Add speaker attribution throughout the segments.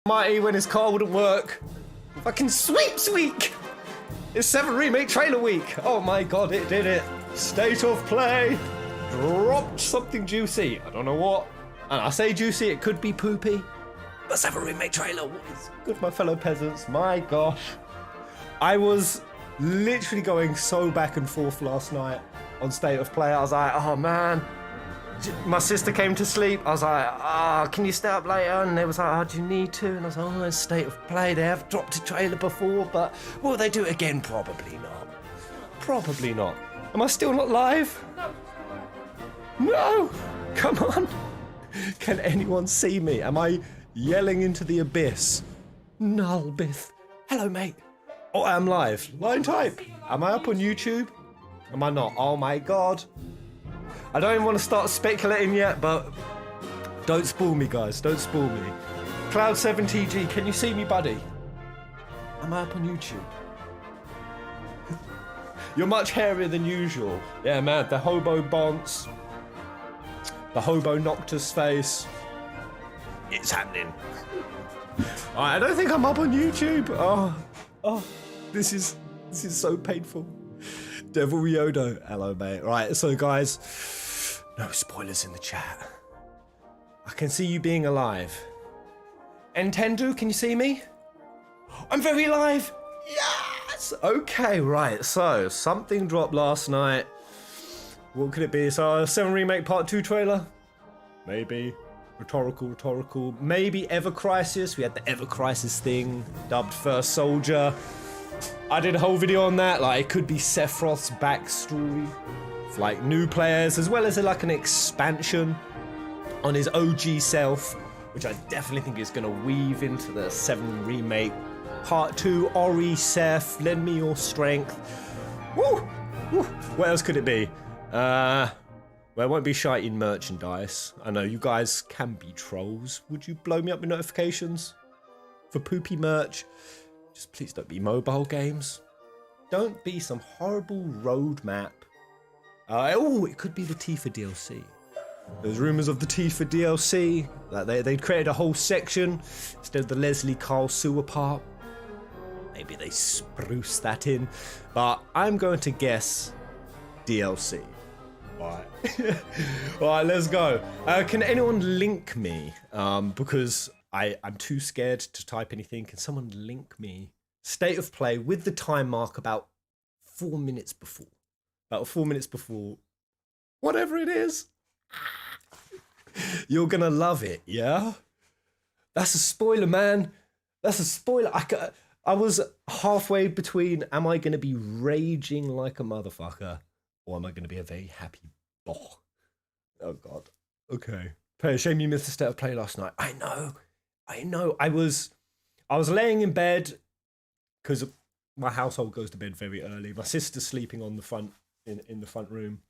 Speaker 1: Mighty when his car wouldn't work. Fucking sweeps week! It's 7 Remake trailer week! Oh my god, it did it! State of play! Dropped something juicy. I don't know what. And I say juicy, it could be poopy. But 7 Remake trailer, what is good, my fellow peasants? My gosh. I was literally going so back and forth last night on State of Play. I was like, oh man. My sister came to sleep. I was like, can you stay up later? And they was like, do you need to? And I was like, it's State of Play. They have dropped a trailer before, but will they do it again? Probably not. Probably not. Am I still not live? No! Come on. Can anyone see me? Am I yelling into the abyss? Nullbith. Hello, mate. Oh, I am live. Line type. Am I up on YouTube? Am I not? Oh my god. I don't even want to start speculating yet, but don't spoil me, guys. Don't spoil me. Cloud7TG, can you see me, buddy? Am I up on YouTube? You're much hairier than usual. Yeah, man, the hobo bonce. The hobo Noctus face. It's happening. I don't think I'm up on YouTube. Oh, this is so painful. Devil Yodo. Hello, mate. Right, so guys, no spoilers in the chat. I can see you being alive. Nintendo, can you see me? I'm very alive. Yes. Okay, right. So something dropped last night. What could it be? So 7 Remake Part 2 trailer? Maybe. Rhetorical. Maybe Ever Crisis. We had the Ever Crisis thing, dubbed First Soldier. I did a whole video on that. Like, it could be Sephiroth's backstory for like new players, as well as like an expansion on his OG self, which I definitely think is going to weave into the 7 Remake Part 2. Ori, Seth, lend me your strength. Woo! Woo! What else could it be? Well, it won't be shite merchandise. I know you guys can be trolls. Would you blow me up with notifications for poopy merch? Just please don't be mobile games. Don't be some horrible roadmap. It could be the Tifa DLC. There's rumours of the Tifa DLC. That they'd created a whole section instead of the Leslie Carl sewer part. Maybe they spruce that in. But I'm going to guess DLC. Alright. Alright, let's go. Can anyone link me? Because I'm too scared to type anything. Can someone link me? State of Play with the time mark about 4 minutes before. About 4 minutes before. Whatever it is. You're gonna love it, yeah? That's a spoiler, man. That's a spoiler. I was halfway between, am I gonna be raging like a motherfucker, or am I gonna be a very happy boy? Oh god. Okay. Shame you missed the State of Play last night. I know. I was laying in bed because my household goes to bed very early. My sister's sleeping on the front in the front room,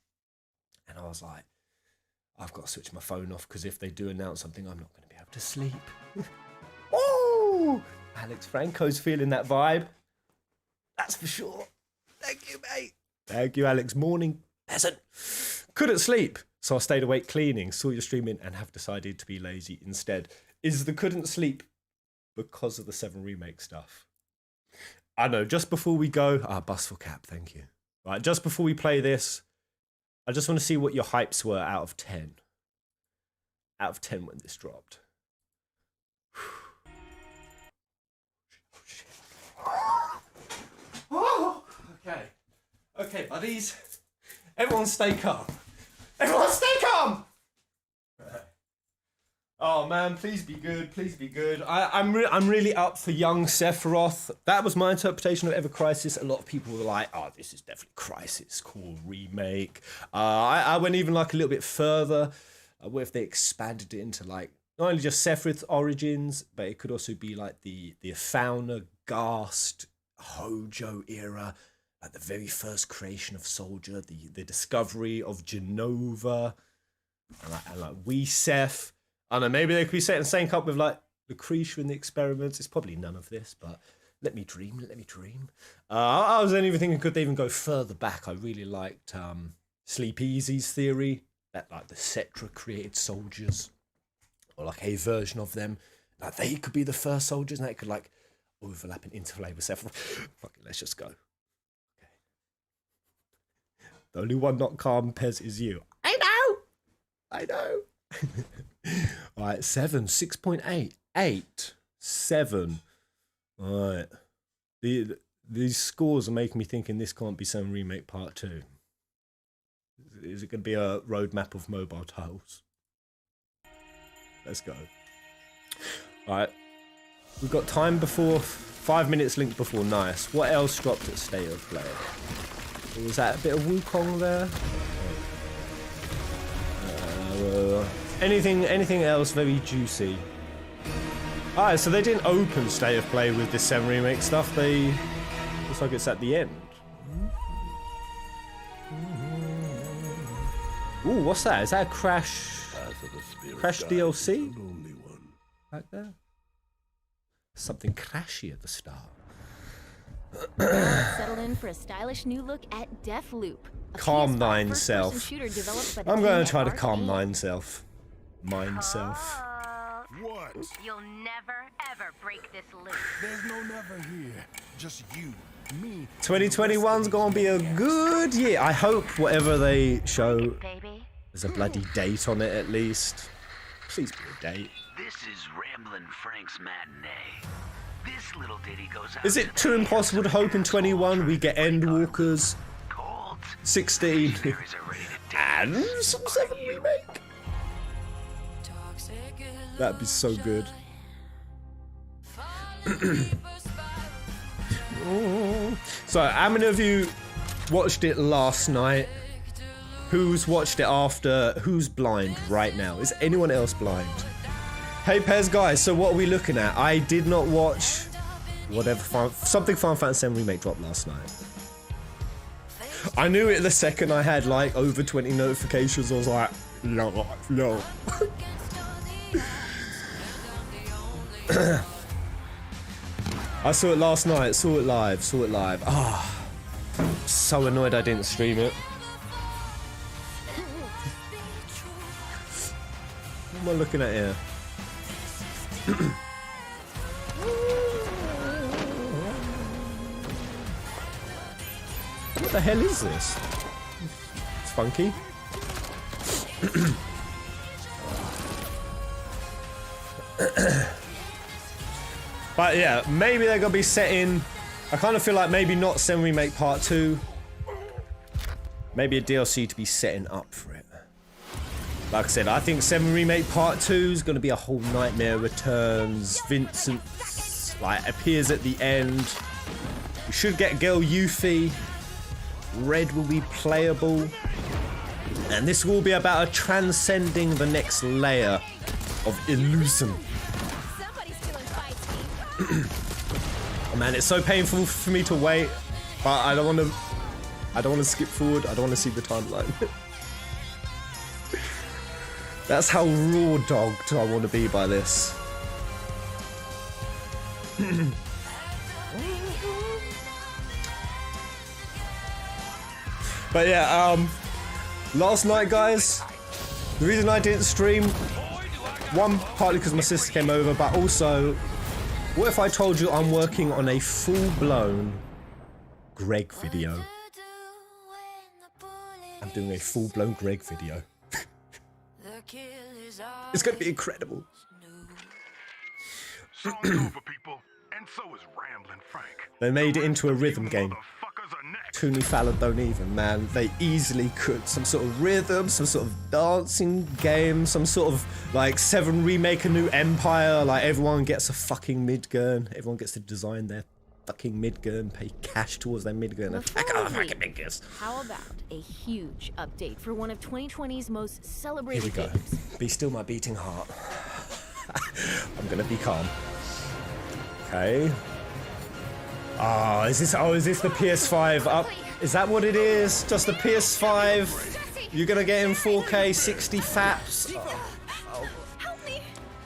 Speaker 1: and I was like, I've got to switch my phone off because if they do announce something, I'm not going to be able to sleep. Oh, Alex Franco's feeling that vibe. That's for sure. Thank you, mate. Thank you, Alex. Morning, peasant. Couldn't sleep, so I stayed awake cleaning, saw your streaming, and have decided to be lazy instead. Is the couldn't sleep because of the 7 Remake stuff? I know, just before we go... bus for cap, thank you. Right, just before we play this, I just want to see what your hypes were out of 10. Out of 10 when this dropped. Oh, okay. Okay, buddies. Everyone stay calm. Everyone stay calm! Oh man, please be good, please be good. I'm really up for young Sephiroth. That was my interpretation of Ever Crisis. A lot of people were like, oh, this is definitely Crisis, cool remake. I went even like a little bit further. What if they expanded it into like, not only just Sephiroth's origins, but it could also be like the Fauna, Ghast, Hojo era, like the very first creation of Soldier, the discovery of Genova, and like we Seth. I don't know, maybe they could be set in the same cup with like Lucretia in the Experiments. It's probably none of this, but let me dream. I was even thinking, could they even go further back? I really liked Sleep Easy's theory that like the Cetra created soldiers, or like a version of them. Like they could be the first soldiers, and they could like overlap and interplay with several. Fuck it, let's just go. Okay. The only one not calm, Pez, is you. I know. All right, 7, 6.8, 8, 7. All right. These scores are making me thinking this can't be some Remake Part 2. Is it going to be a roadmap of mobile tiles? Let's go. Alright. We've got time before... 5 minutes linked before. Nice. What else dropped at State of Play? Was that a bit of Wukong there? Anything else very juicy? Alright, so they didn't open State of Play with this 7 Remake stuff. They... Looks like it's at the end. Ooh, what's that? Is that a Crash DLC? Back there? Something crashy at the start.
Speaker 2: Settle in for a stylish new look at Deathloop.
Speaker 1: Calm thine self. I'm going to try to calm mine self. Mine self.
Speaker 3: What?
Speaker 2: You'll never ever break this loop.
Speaker 3: There's no never here. Just you, me.
Speaker 1: 2021's gonna be a good year. I hope whatever they show, there's a bloody date on it at least. Please be a date.
Speaker 4: This is Ramblin' Frank's matinee. This little ditty goes out.
Speaker 1: Is it too impossible to hope in 21 we get Endwalkers, 16, and some 7 Remake? That'd be so good. So, how many of you watched it last night? Who's watched it after? Who's blind right now? Is anyone else blind? Hey Pez guys, so what are we looking at? I did not watch something Final Fantasy VII Remake dropped last night. I knew it the second I had like over 20 notifications. I was like, no. I saw it last night, saw it live. Ah, so annoyed I didn't stream it. What am I looking at here? What the hell is this? It's funky. But yeah, maybe they're gonna be set in. I kind of feel like maybe not 7 Remake Part 2. Maybe a DLC to be setting up for it. Like I said, I think 7 Remake Part 2 is gonna be a whole nightmare. Returns, Vincent like appears at the end. We should get girl Yuffie. Red will be playable. And this will be about transcending the next layer of illusion. Oh man, it's so painful for me to wait, but I don't want to skip forward. I don't want to see the timeline. That's how raw dogged I want to be by this. But yeah, last night, guys, the reason I didn't stream, one, partly because my sister came over, but also, what if I told you I'm working on a full-blown Greg video? I'm doing a full-blown Greg video. It's gonna be incredible.
Speaker 3: Song's over, people, and so is Ramblin' Frank.
Speaker 1: They made it into a rhythm game. Tooney Fallon don't even, man. They easily could. Some sort of rhythm, some sort of dancing game, some sort of, like, 7 Remake a New Empire. Like, everyone gets a fucking mid-gun. Everyone gets to design their fucking mid-gun, pay cash towards their mid-gun, and pack out the fucking mid-guns.
Speaker 2: How about a huge update for one of 2020's most celebrated
Speaker 1: Here we go.
Speaker 2: games?
Speaker 1: Be still my beating heart. I'm gonna be calm. Okay. Oh, is this the PS5 up? Is that what it is? Just the PS5? You're gonna get in 4K 60 faps? Oh,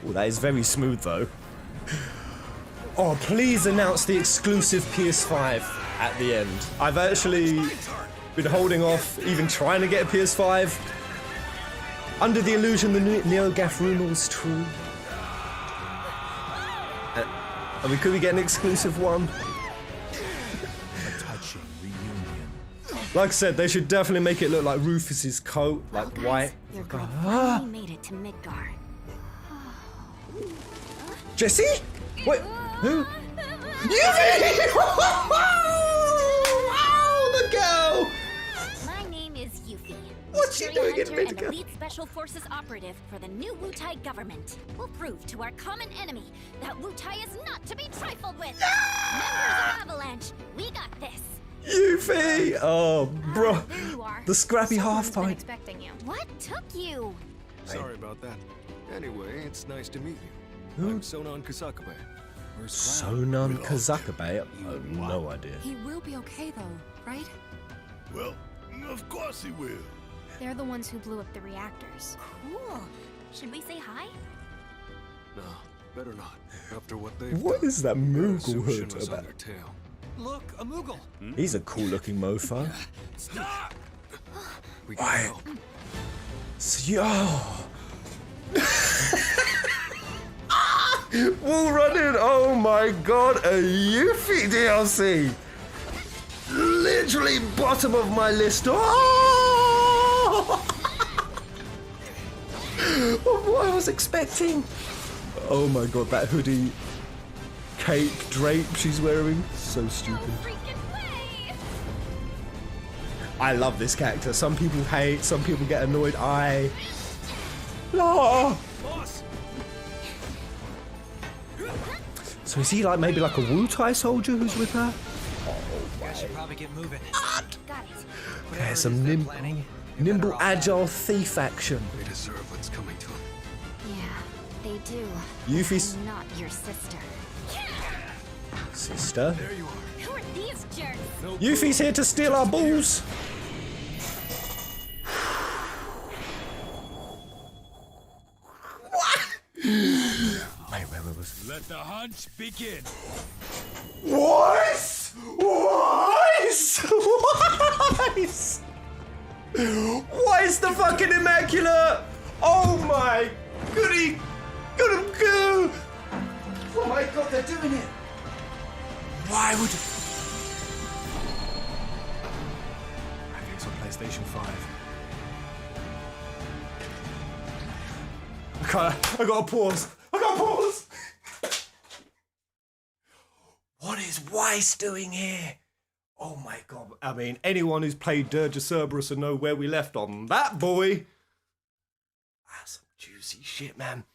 Speaker 1: that is very smooth though. Oh, please announce the exclusive PS5 at the end. I've actually been holding off even trying to get a PS5 under the illusion the NeoGAF rumor was true. I mean, could we get an exclusive one?
Speaker 3: A touching reunion.
Speaker 1: Like I said, they should definitely make it look like Rufus's coat, like
Speaker 2: Guys,
Speaker 1: white.
Speaker 2: your girl finally made it to Midgar.
Speaker 1: Jesse? Wait, who? Yuffie! Oh, the girl!
Speaker 2: My name is Yuffie.
Speaker 1: What's she doing in
Speaker 2: Hunter and
Speaker 1: Midgar?
Speaker 2: Elite Special Forces operative for the new Wutai government. We'll prove to our common enemy that Wutai is not to be trifled with. Members of Avalanche, we got this.
Speaker 1: Yuffie! Oh, bro.
Speaker 2: There you are.
Speaker 1: The scrappy
Speaker 2: Someone's
Speaker 1: half
Speaker 2: been
Speaker 1: pint.
Speaker 2: expecting you. What took you?
Speaker 3: Sorry about that. Anyway, it's nice to meet you.
Speaker 1: Who?
Speaker 3: I'm Sonan Kasakabe.
Speaker 1: Sonan Kazakabe? I have no idea.
Speaker 5: He will be okay though, right?
Speaker 3: Well, of course he will.
Speaker 2: They're the ones who blew up the reactors. Cool. Should we say hi?
Speaker 3: No, better not. After what they've
Speaker 1: What
Speaker 3: done,
Speaker 1: is that Moogle hood
Speaker 3: Tsukushima's on
Speaker 1: about?
Speaker 3: their tail.
Speaker 5: Look, a Moogle.
Speaker 1: He's a cool looking mofo.
Speaker 5: Stop!
Speaker 3: We can
Speaker 1: Why?
Speaker 3: help.
Speaker 1: Yo! Wall running! Oh my god, a Yuffie DLC! Literally bottom of my list. Oh! Of what I was expecting. Oh my god, that hoodie, cape, drape she's wearing. So stupid.
Speaker 2: Freaking way!
Speaker 1: I love this character. Some people hate, some people get annoyed. Oh.
Speaker 5: Boss!
Speaker 1: So is he like maybe like a Wutai soldier who's with her?
Speaker 5: I should probably get moving.
Speaker 2: Got it.
Speaker 1: Yeah, some nimble, agile thief action.
Speaker 3: They deserve what's coming to them.
Speaker 2: Yeah, they do.
Speaker 1: Yuffie's
Speaker 2: I'm not your sister.
Speaker 1: sister.
Speaker 3: There you are.
Speaker 2: Who are these jerks?
Speaker 1: Yuffie's here to steal our balls. Wait.
Speaker 5: Let the hunt begin.
Speaker 1: What? What is the fucking immaculate? Oh my goody, goodum goo! Oh my god, they're doing it. Why would? Graphics on PlayStation 5. I gotta pause. What is Weiss doing here? Oh my god. I mean, anyone who's played Dirge of Cerberus will know where we left on that boy. That's some juicy shit, man.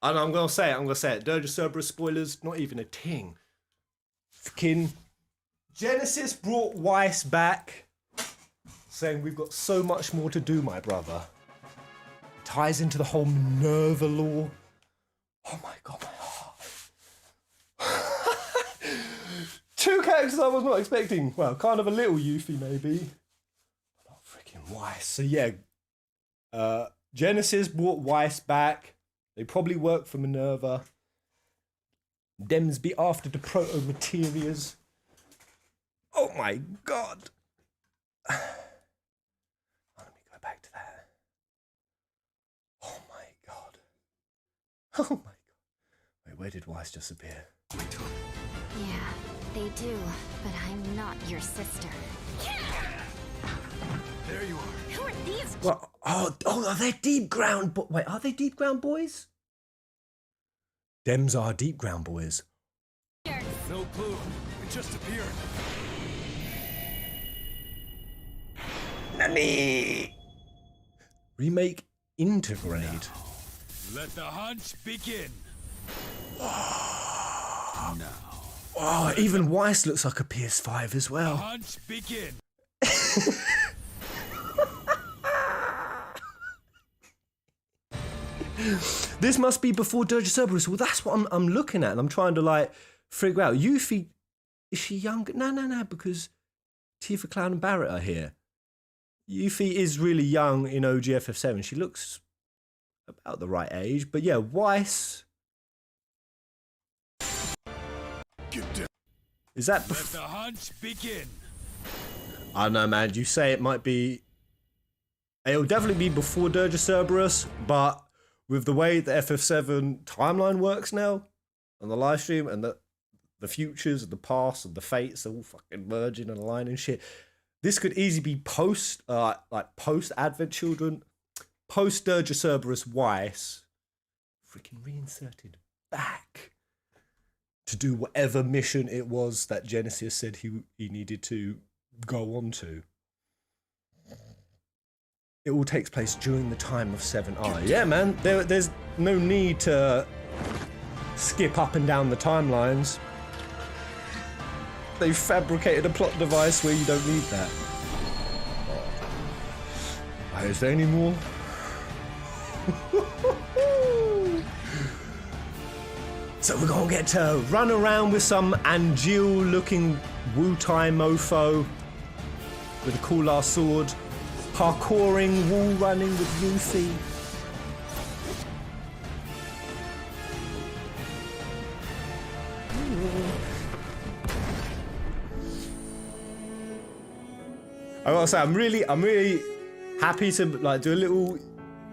Speaker 1: And I'm gonna say it. Dirge of Cerberus spoilers, not even a ting. Fucking Genesis brought Weiss back, saying we've got so much more to do, my brother. Ties into the whole Minerva lore. Oh my god, my heart. Two characters I was not expecting. Well, kind of a little Yuffie maybe. But not freaking Weiss. So yeah, Genesis brought Weiss back. They probably work for Minerva. Dems be after the proto-materias. Oh my god. Let me go back to that. Oh my god. Oh my god. Wait, where did Weiss just appear?
Speaker 2: Yeah, they do, but I'm not your sister.
Speaker 3: There you are.
Speaker 2: Who are these?
Speaker 1: Well, are they deep ground? Wait, are they deep ground boys? Dems are deep ground boys.
Speaker 2: jerks?
Speaker 3: No clue. It just appeared.
Speaker 1: Nani? Remake Intergrade.
Speaker 5: Let the hunt begin.
Speaker 1: Oh, even Weiss looks like a PS5 as well.
Speaker 5: Hunt begin.
Speaker 1: This must be before Dirge of Cerberus. Well, that's what I'm looking at, and I'm trying to like figure out. Yuffie, is she younger? No, because Tifa, Clown, and Barrett are here. Yuffie is really young in OGFF7. She looks about the right age, but yeah, Weiss.
Speaker 3: Get down.
Speaker 1: Is that?
Speaker 5: Let the hunt begin.
Speaker 1: I don't know, man. You say it might be. It'll definitely be before Dirge of Cerberus, but with the way the FF7 timeline works now on the live stream and the the futures and the past and the fates are all fucking merging and aligning shit. This could easily be post Advent Children, post Dirge Cerberus Weiss, freaking reinserted back to do whatever mission it was that Genesis said he needed to go on to. It all takes place during the time of 7i. Yeah, man, there's no need to skip up and down the timelines. They've fabricated a plot device where you don't need that. Is there any more? So we're gonna get to run around with some Angeal looking Wu-Tai mofo with a cool ass sword, parkouring, wall running with Yuffie. I gotta say, I'm really happy to like do a little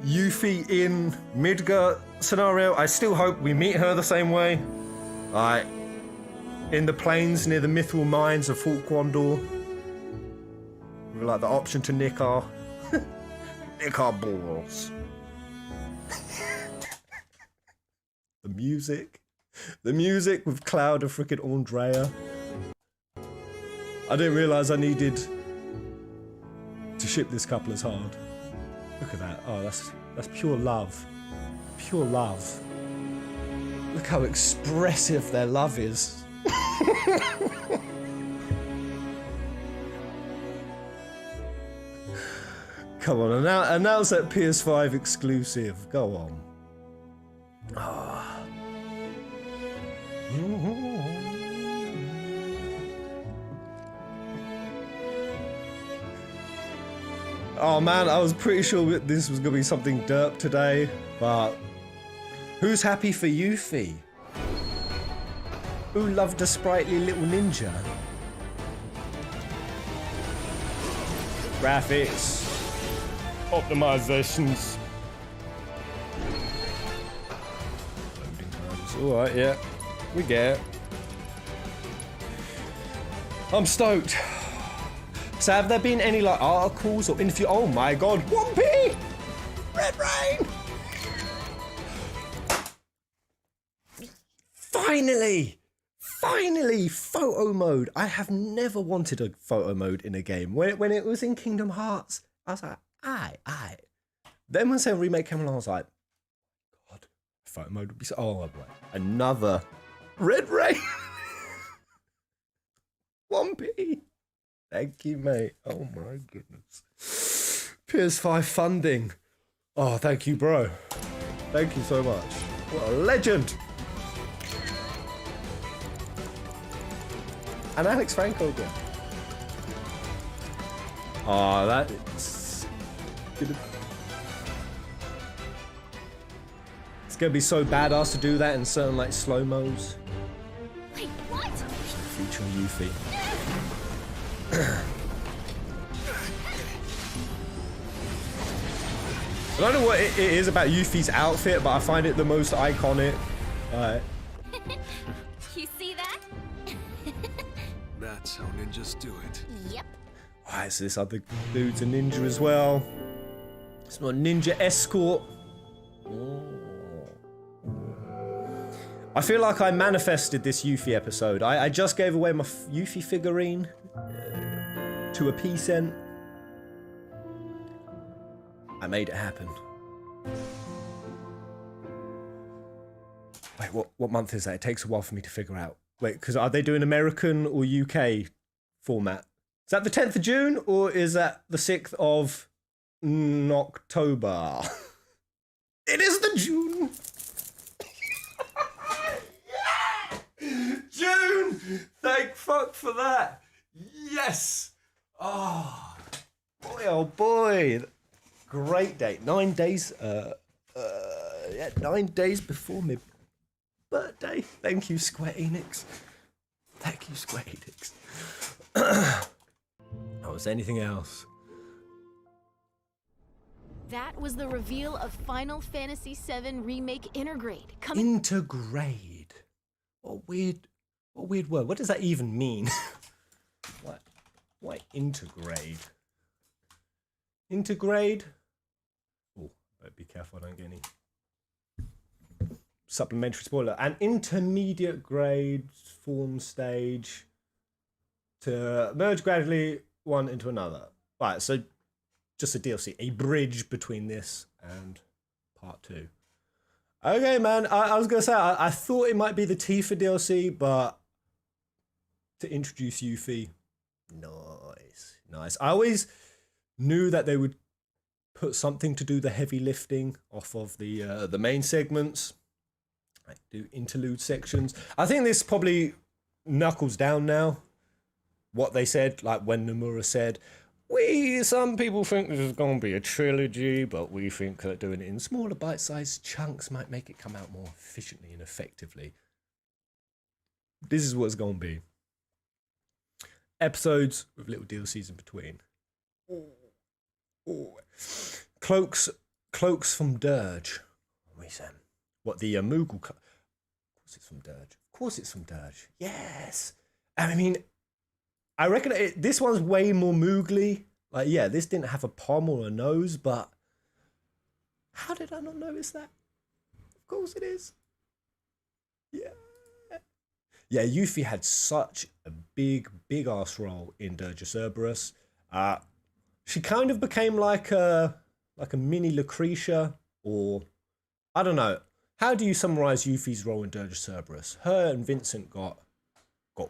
Speaker 1: Yuffie in Midgar scenario. I still hope we meet her the same way, like in the plains near the mithril mines of Fort Gwandor, with like the option to nick our balls. The music with Cloud of frickin' Andrea. I didn't realise I needed to ship this couple as hard. Look at that. Oh, that's pure love. Pure love. Look how expressive their love is. Come on, announce that PS5 exclusive. Go on. Ah. Oh man, I was pretty sure this was gonna be something derp today, but who's happy for Yuffie? Who loved a sprightly little ninja? Graphics, optimizations. Loading times. Alright, yeah, we get it. I'm stoked. So have there been any like articles or interview? Oh my god, Wumpy! Red Rain! Finally, photo mode. I have never wanted a photo mode in a game. When it was in Kingdom Hearts, I was like, aye. Then when Seven Remake came along, I was like, God, photo mode would be so. Oh, boy. Another Red Rain! Wumpy! Thank you, mate. Oh my goodness. PS5 funding. Oh, thank you, bro. Thank you so much. What a legend. And Alex Franco again. Oh, that's gonna... It's gonna be so badass to do that in certain like slow-mos.
Speaker 2: Wait, what?
Speaker 1: Featuring Yuffie. I don't know what it is about Yuffie's outfit, but I find it the most iconic.
Speaker 2: You see that?
Speaker 3: That's how ninjas do it.
Speaker 2: Yep.
Speaker 1: Why is this other dude's a ninja as well? It's not a ninja escort. I feel like I manifested this Yuffie episode. I just gave away my Yuffie figurine to a Peasant. I made it happen. Wait, what month is that? It takes a while for me to figure out. Wait, because are they doing American or UK format? Is that the 10th of June or is that the 6th of October? It is the June. Yeah! June! Thank fuck for that. Yes. Oh boy. Great date. 9 days. 9 days before my birthday. Thank you, Square Enix. Thank you, Square Enix. Oh, is there anything else?
Speaker 6: That was the reveal of Final Fantasy VII Remake Intergrade. Coming.
Speaker 1: Intergrade. What What a weird word. What does that even mean? Why intergrade? Intergrade? Oh, better be careful I don't get any supplementary spoiler. An intermediate grade form stage to merge gradually one into another. Right, so just a DLC, a bridge between this and part 2. Okay, man, I was going to say, I thought it might be the Tifa DLC, but to introduce Yuffie, nice. I always knew that they would put something to do the heavy lifting off of the main segments, like do interlude sections. I think this probably knuckles down now what they said, like when Nomura said, some people think this is going to be a trilogy, but we think that doing it in smaller bite-sized chunks might make it come out more efficiently and effectively. This is what it's going to be. Episodes with little DLCs in between. Ooh. Cloaks from Dirge. What, the Moogle? Of course it's from Dirge. Of course it's from Dirge. Yes. I mean, I reckon this one's way more Moogly. Like, yeah, this didn't have a palm or a nose, but how did I not notice that? Of course it is. Yeah. Yeah, Yuffie had such a big ass role in Dirge of Cerberus. She kind of became like a mini Lucretia, or I don't know. How do you summarize Yuffie's role in Dirge of Cerberus? Her and Vincent got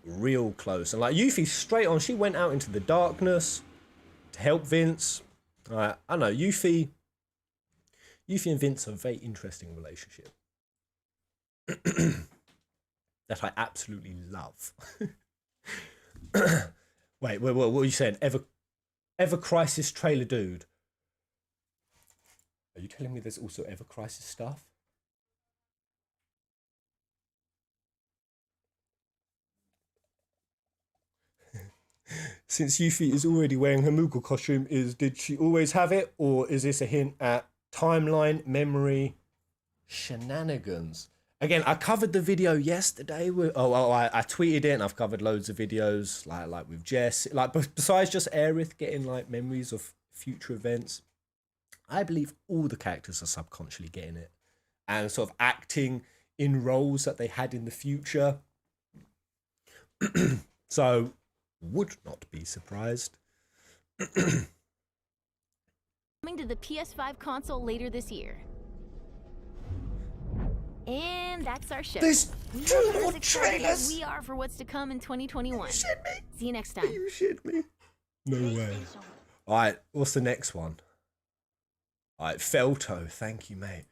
Speaker 1: real close, and like Yuffie straight on, she went out into the darkness to help Vince. I don't know, Yuffie and Vince have a very interesting relationship that I absolutely love. Wait, what were you saying? Ever Crisis trailer, dude? Are you telling me there's also Ever Crisis stuff? Since Yuffie is already wearing her Moogle costume, did she always have it, or is this a hint at timeline, memory, shenanigans? Again, I covered the video yesterday. I tweeted it, and I've covered loads of videos, like with Jess. Like, besides just Aerith getting like memories of future events, I believe all the characters are subconsciously getting it, and sort of acting in roles that they had in the future. So, would not be surprised.
Speaker 6: Coming to the PS5 console later this year. And that's our show.
Speaker 1: There's two more trailers.
Speaker 6: We are for what's to come in 2021.
Speaker 1: You shit me.
Speaker 6: See you next time.
Speaker 1: You shit me. No way. All right, what's the next one? All right, Felto. Thank you, mate.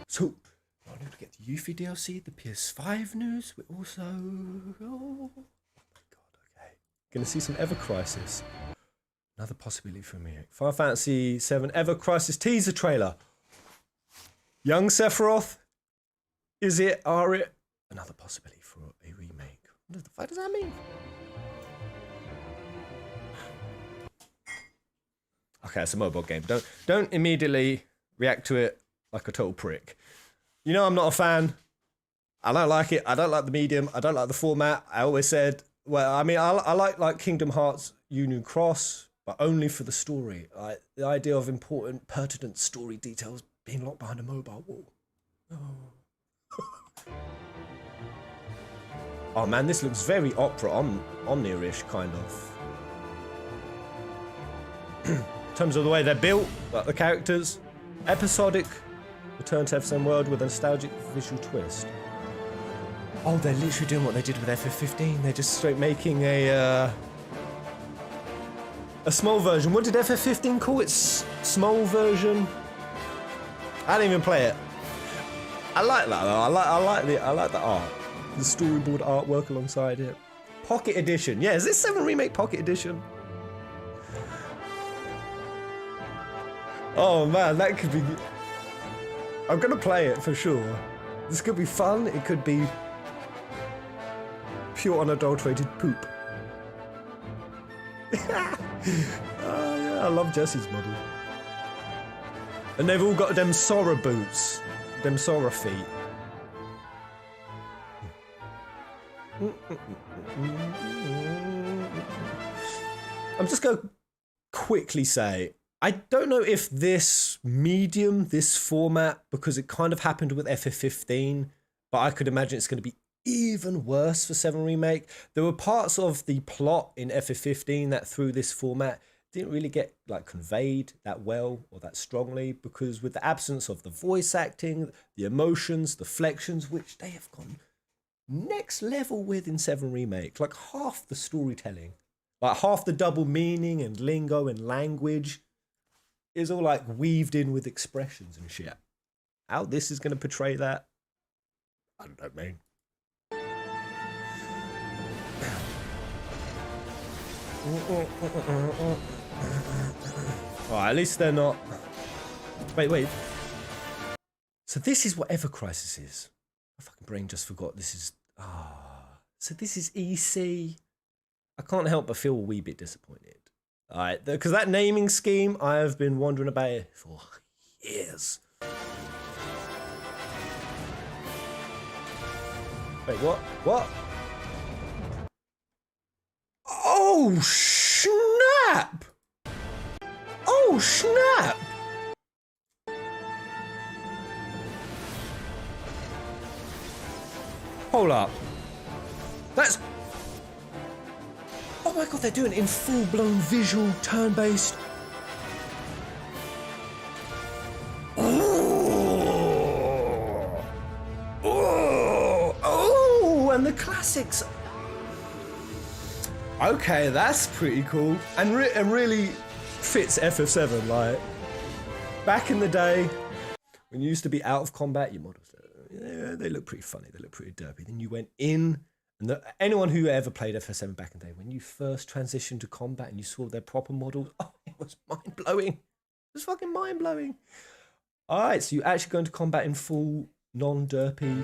Speaker 1: So, I need to get the Yuffie DLC, the PS5 news. We're also... Oh my god, okay. Gonna see some Ever Crisis. Another possibility for me. Final Fantasy VII Ever Crisis teaser trailer. Young Sephiroth. Is it? Are it? Another possibility for a remake. What the fuck does that mean? Okay, it's a mobile game. Don't immediately react to it like a total prick. You know I'm not a fan. I don't like it. I don't like the medium. I don't like the format. I always said, well, I mean, I like Kingdom Hearts Union Cross, but only for the story. The idea of important, pertinent story details being locked behind a mobile wall. Oh. Oh man, this looks very opera Omnia-ish kind of. In terms of the way they're built, like the characters, episodic, return to FSM world with a nostalgic visual twist. Oh, they're literally doing what they did with FF15. They're just straight making a small version. What did FF15 call it? Small version? I didn't even play it. I like that though. I like the art, the storyboard artwork alongside it. Pocket Edition. Yeah, is this 7 Remake Pocket Edition? Oh man, that could be. I'm gonna play it for sure. This could be fun. It could be pure unadulterated poop. Oh yeah, I love Jesse's model. And they've all got them Sora boots. Them Sora feet. I'm just going to quickly say, I don't know if this medium, this format, because it kind of happened with FF15, but I could imagine it's going to be even worse for 7 Remake. There were parts of the plot in FF15 that through this format didn't really get like conveyed that well or that strongly, because with the absence of the voice acting, the emotions, the flexions, which they have gone next level with in 7 Remake, like half the storytelling, like half the double meaning and lingo and language is all like weaved in with expressions and shit. How this is going to portray that, I don't know, man. Oh, at least they're not. Wait. So this is what Ever Crisis is. My fucking brain just forgot. This is. So this is EC. I can't help but feel a wee bit disappointed. All right, because that naming scheme, I have been wondering about it for years. Wait, what? Oh, snap! Oh, snap! Hold up. That's... Oh my god, they're doing it in full-blown visual, turn-based. Oh, and the classics. Okay, that's pretty cool. And really fits FF7, like, back in the day, when you used to be out of combat, your models, they look pretty funny, they look pretty derpy. Then you went in, and anyone who ever played FF7 back in the day, when you first transitioned to combat and you saw their proper models, oh, it was mind-blowing. It was fucking mind-blowing. All right, so you're actually going to combat in full, non-derpy,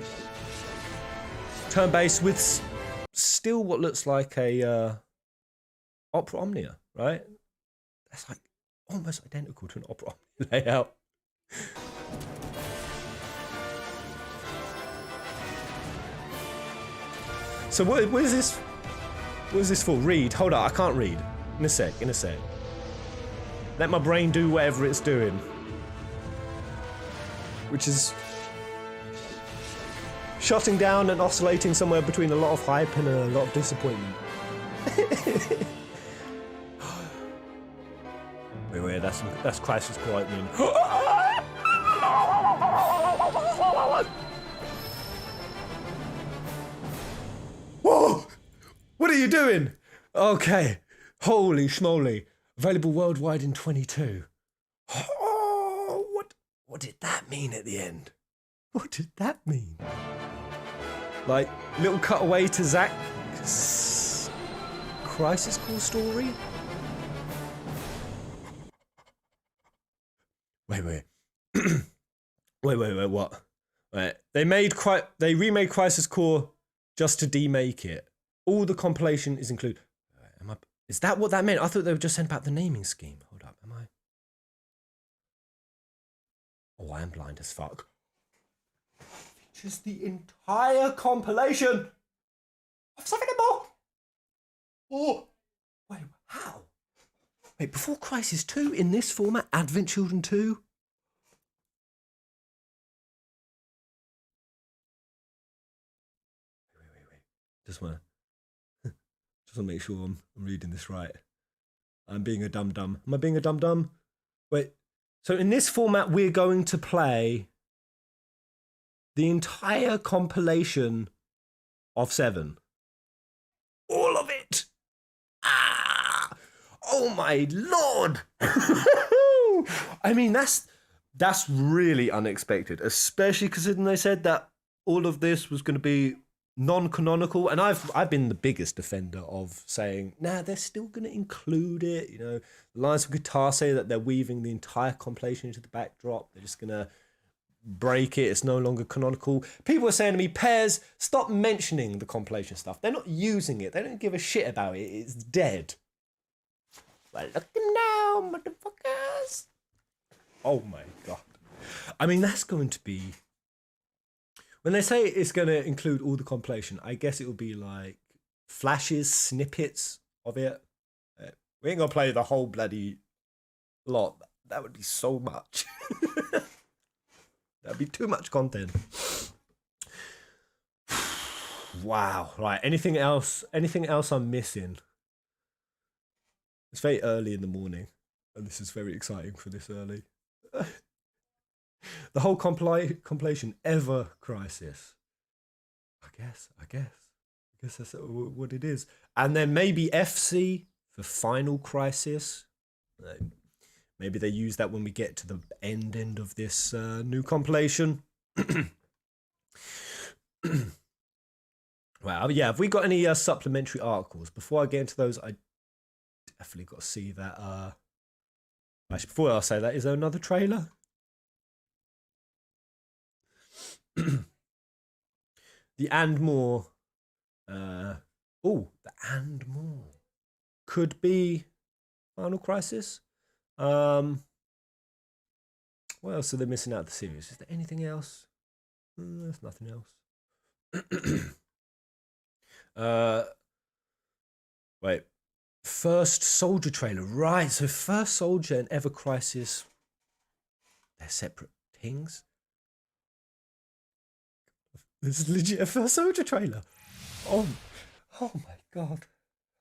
Speaker 1: turn-based with still what looks like a Opera Omnia, right? That's like almost identical to an Opera Omnia layout. So what is this? What is this for? Read. Hold on, I can't read. In a sec. Let my brain do whatever it's doing. Which is shutting down and oscillating somewhere between a lot of hype and a lot of disappointment. Wait, that's Crisis Core opening. Whoa! What are you doing? Okay. Holy schmoly. Available worldwide in 22. Oh, what did that mean at the end? What did that mean? Like, little cutaway to Zack's Crisis Core story? Wait. wait, what? Wait, they remade Crisis Core just to demake it. All the compilation is included. Is that what that meant? I thought they were just saying about the naming scheme. Hold up, am I? Oh, I am blind as fuck. Features the entire compilation of 7 more. Oh, wait, how? Wait, before Crisis 2 in this format, Advent Children 2? Wait. Just wanna make sure I'm reading this right. I'm being a dum-dum. Am I being a dum-dum? Wait, so in this format, we're going to play the entire compilation of 7. All of it! Ah! Oh my lord! I mean, that's really unexpected, especially considering they said that all of this was going to be non-canonical, and I've been the biggest defender of saying, nah, they're still going to include it. You know, the Lines of Guitar say that they're weaving the entire compilation into the backdrop. They're just going to break it. It's no longer canonical. People are saying to me, Pairs, stop mentioning the compilation stuff. They're not using it. They don't give a shit about it. It's dead. Well, look at them now, motherfuckers. Oh my god. I mean, that's going to be... When they say it's going to include all the compilation, I guess it will be like flashes, snippets of it. We ain't gonna play the whole bloody lot. That would be so much. That'd be too much content. Wow. Right. Anything else? Anything else I'm missing? It's very early in the morning, and this is very exciting for this early. The whole compilation Ever Crisis. I guess that's what it is. And then maybe FC for Final Crisis. Maybe they use that when we get to the end of this new compilation. Well, yeah, have we got any supplementary articles? Before I get into those, I definitely got to see that. Actually, before I say that, is there another trailer? The And More. The And More. Could be Final Crisis. What else are they missing out of the series? Is there anything else? There's nothing else. Wait. First Soldier trailer. Right, so First Soldier and Ever Crisis, they're separate things. This is legit a First Soldier trailer. Oh my god.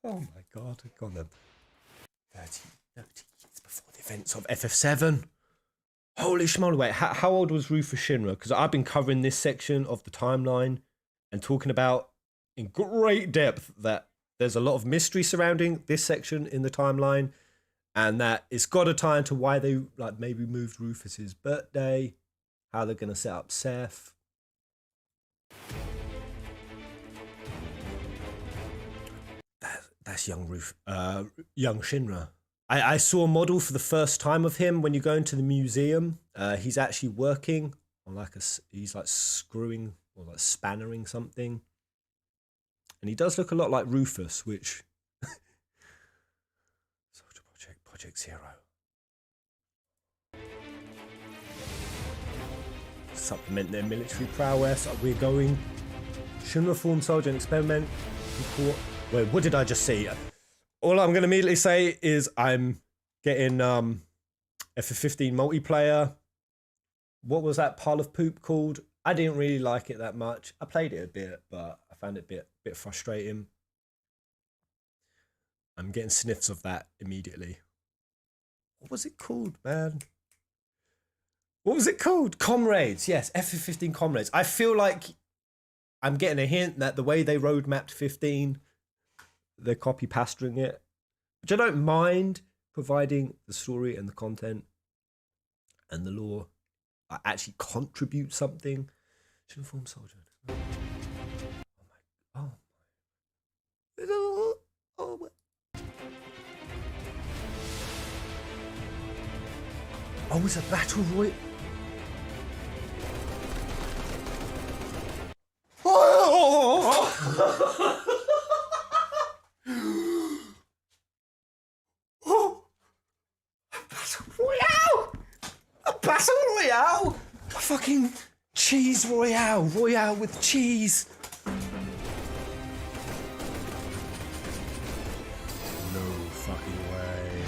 Speaker 1: Oh my god. Go on then. 30 years before the events of FF7. Holy schmoly. Wait, how old was Rufus Shinra? Because I've been covering this section of the timeline and talking about in great depth that there's a lot of mystery surrounding this section in the timeline, and that it's got to tie into why they like maybe moved Rufus's birthday, how they're going to set up Seth. That's young Shinra. I saw a model for the first time of him when you go into the museum. He's actually working on he's like screwing or like spannering something. And he does look a lot like Rufus, which... Soldier Project Zero. Supplement their military prowess. We're going... Shinra form soldier and experiment. Wait, what did I just say? All I'm going to immediately say is I'm getting FF15 multiplayer. What was that pile of poop called? I didn't really like it that much. I played it a bit, but I found it a bit frustrating. I'm getting sniffs of that immediately. What was it called, man? What was it called? Comrades. Yes, FF15 Comrades. I feel like I'm getting a hint that the way they roadmapped 15, they're copy-pasting it. Which I don't mind, providing the story and the content and the lore actually contribute something. Should inform soldier. Oh my. Oh, it's a battle royale. A battle royale! A fucking cheese royale! Royale with cheese! No fucking way.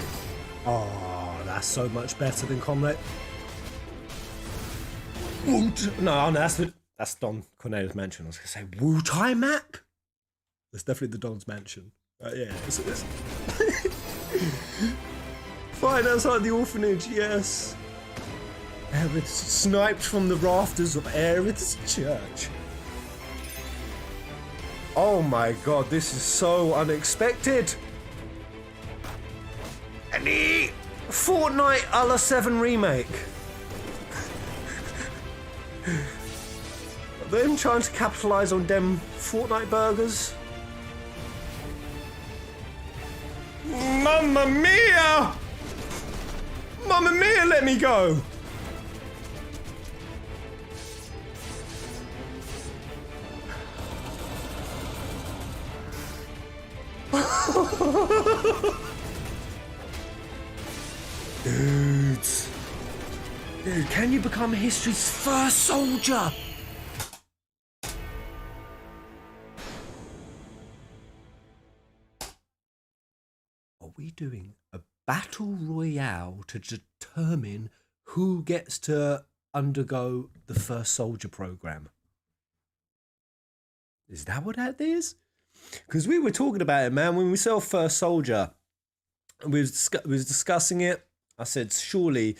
Speaker 1: Oh, that's so much better than Comrade. No, that's Don Cornelius' mansion. I was gonna say Wu-Tai Mac? That's definitely the Don's mansion. Yeah, it's Fine outside the orphanage, yes. Aerith sniped from the rafters of Aerith's church. Oh my god, this is so unexpected. Any Fortnite a la 7 remake. Them trying to capitalise on them Fortnite burgers. Mamma mia! Mamma mia, let me go! Dude, can you become history's first soldier? we doing a battle royale to determine who gets to undergo the first soldier program? Is that what that is? Because we were talking about it, man, when we saw First Soldier, and we was discussing it. I said, surely,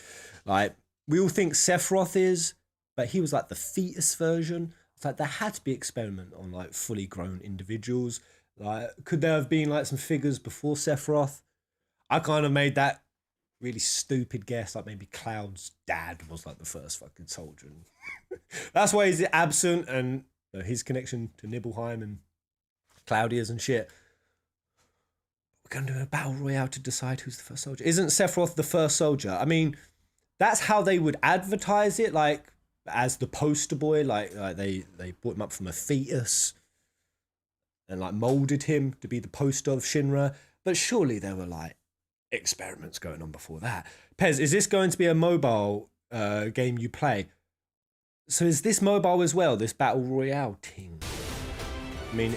Speaker 1: like, we all think Sephiroth is, but he was like the fetus version. It's like there had to be experiment on like fully grown individuals. Like, could there have been like some figures before Sephiroth? I kind of made that really stupid guess, like maybe Cloud's dad was like the first fucking soldier. That's why he's absent, and his connection to Nibelheim and Claudia's and shit. We're going to do a battle royale to decide who's the first soldier. Isn't Sephiroth the first soldier? I mean, that's how they would advertise it, like as the poster boy, like they brought him up from a fetus and like molded him to be the poster of Shinra. But surely there were like experiments going on before that. Pez, is this going to be a mobile game you play? So is this mobile as well, this battle royale thing? I mean,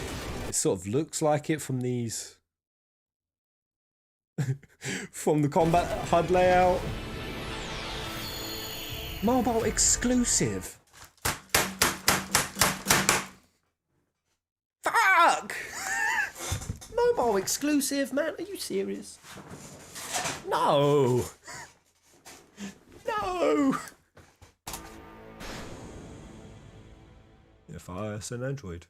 Speaker 1: it sort of looks like it from these from the combat HUD layout. Mobile exclusive. Fuck! Mobile exclusive, man. Are you serious? No. No. If iOS and Android.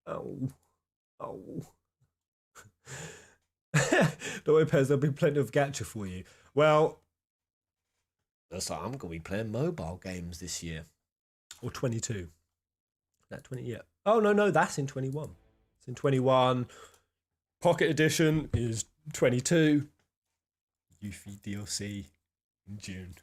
Speaker 1: Oh. Oh. Don't worry, Pez, there'll be plenty of gacha for you. Well, that's like, I'm going to be playing mobile games this year. Or 22. That 20, yeah. Oh, no, that's in 21. It's in 21. Pocket Edition is 22. Yuffie DLC in June.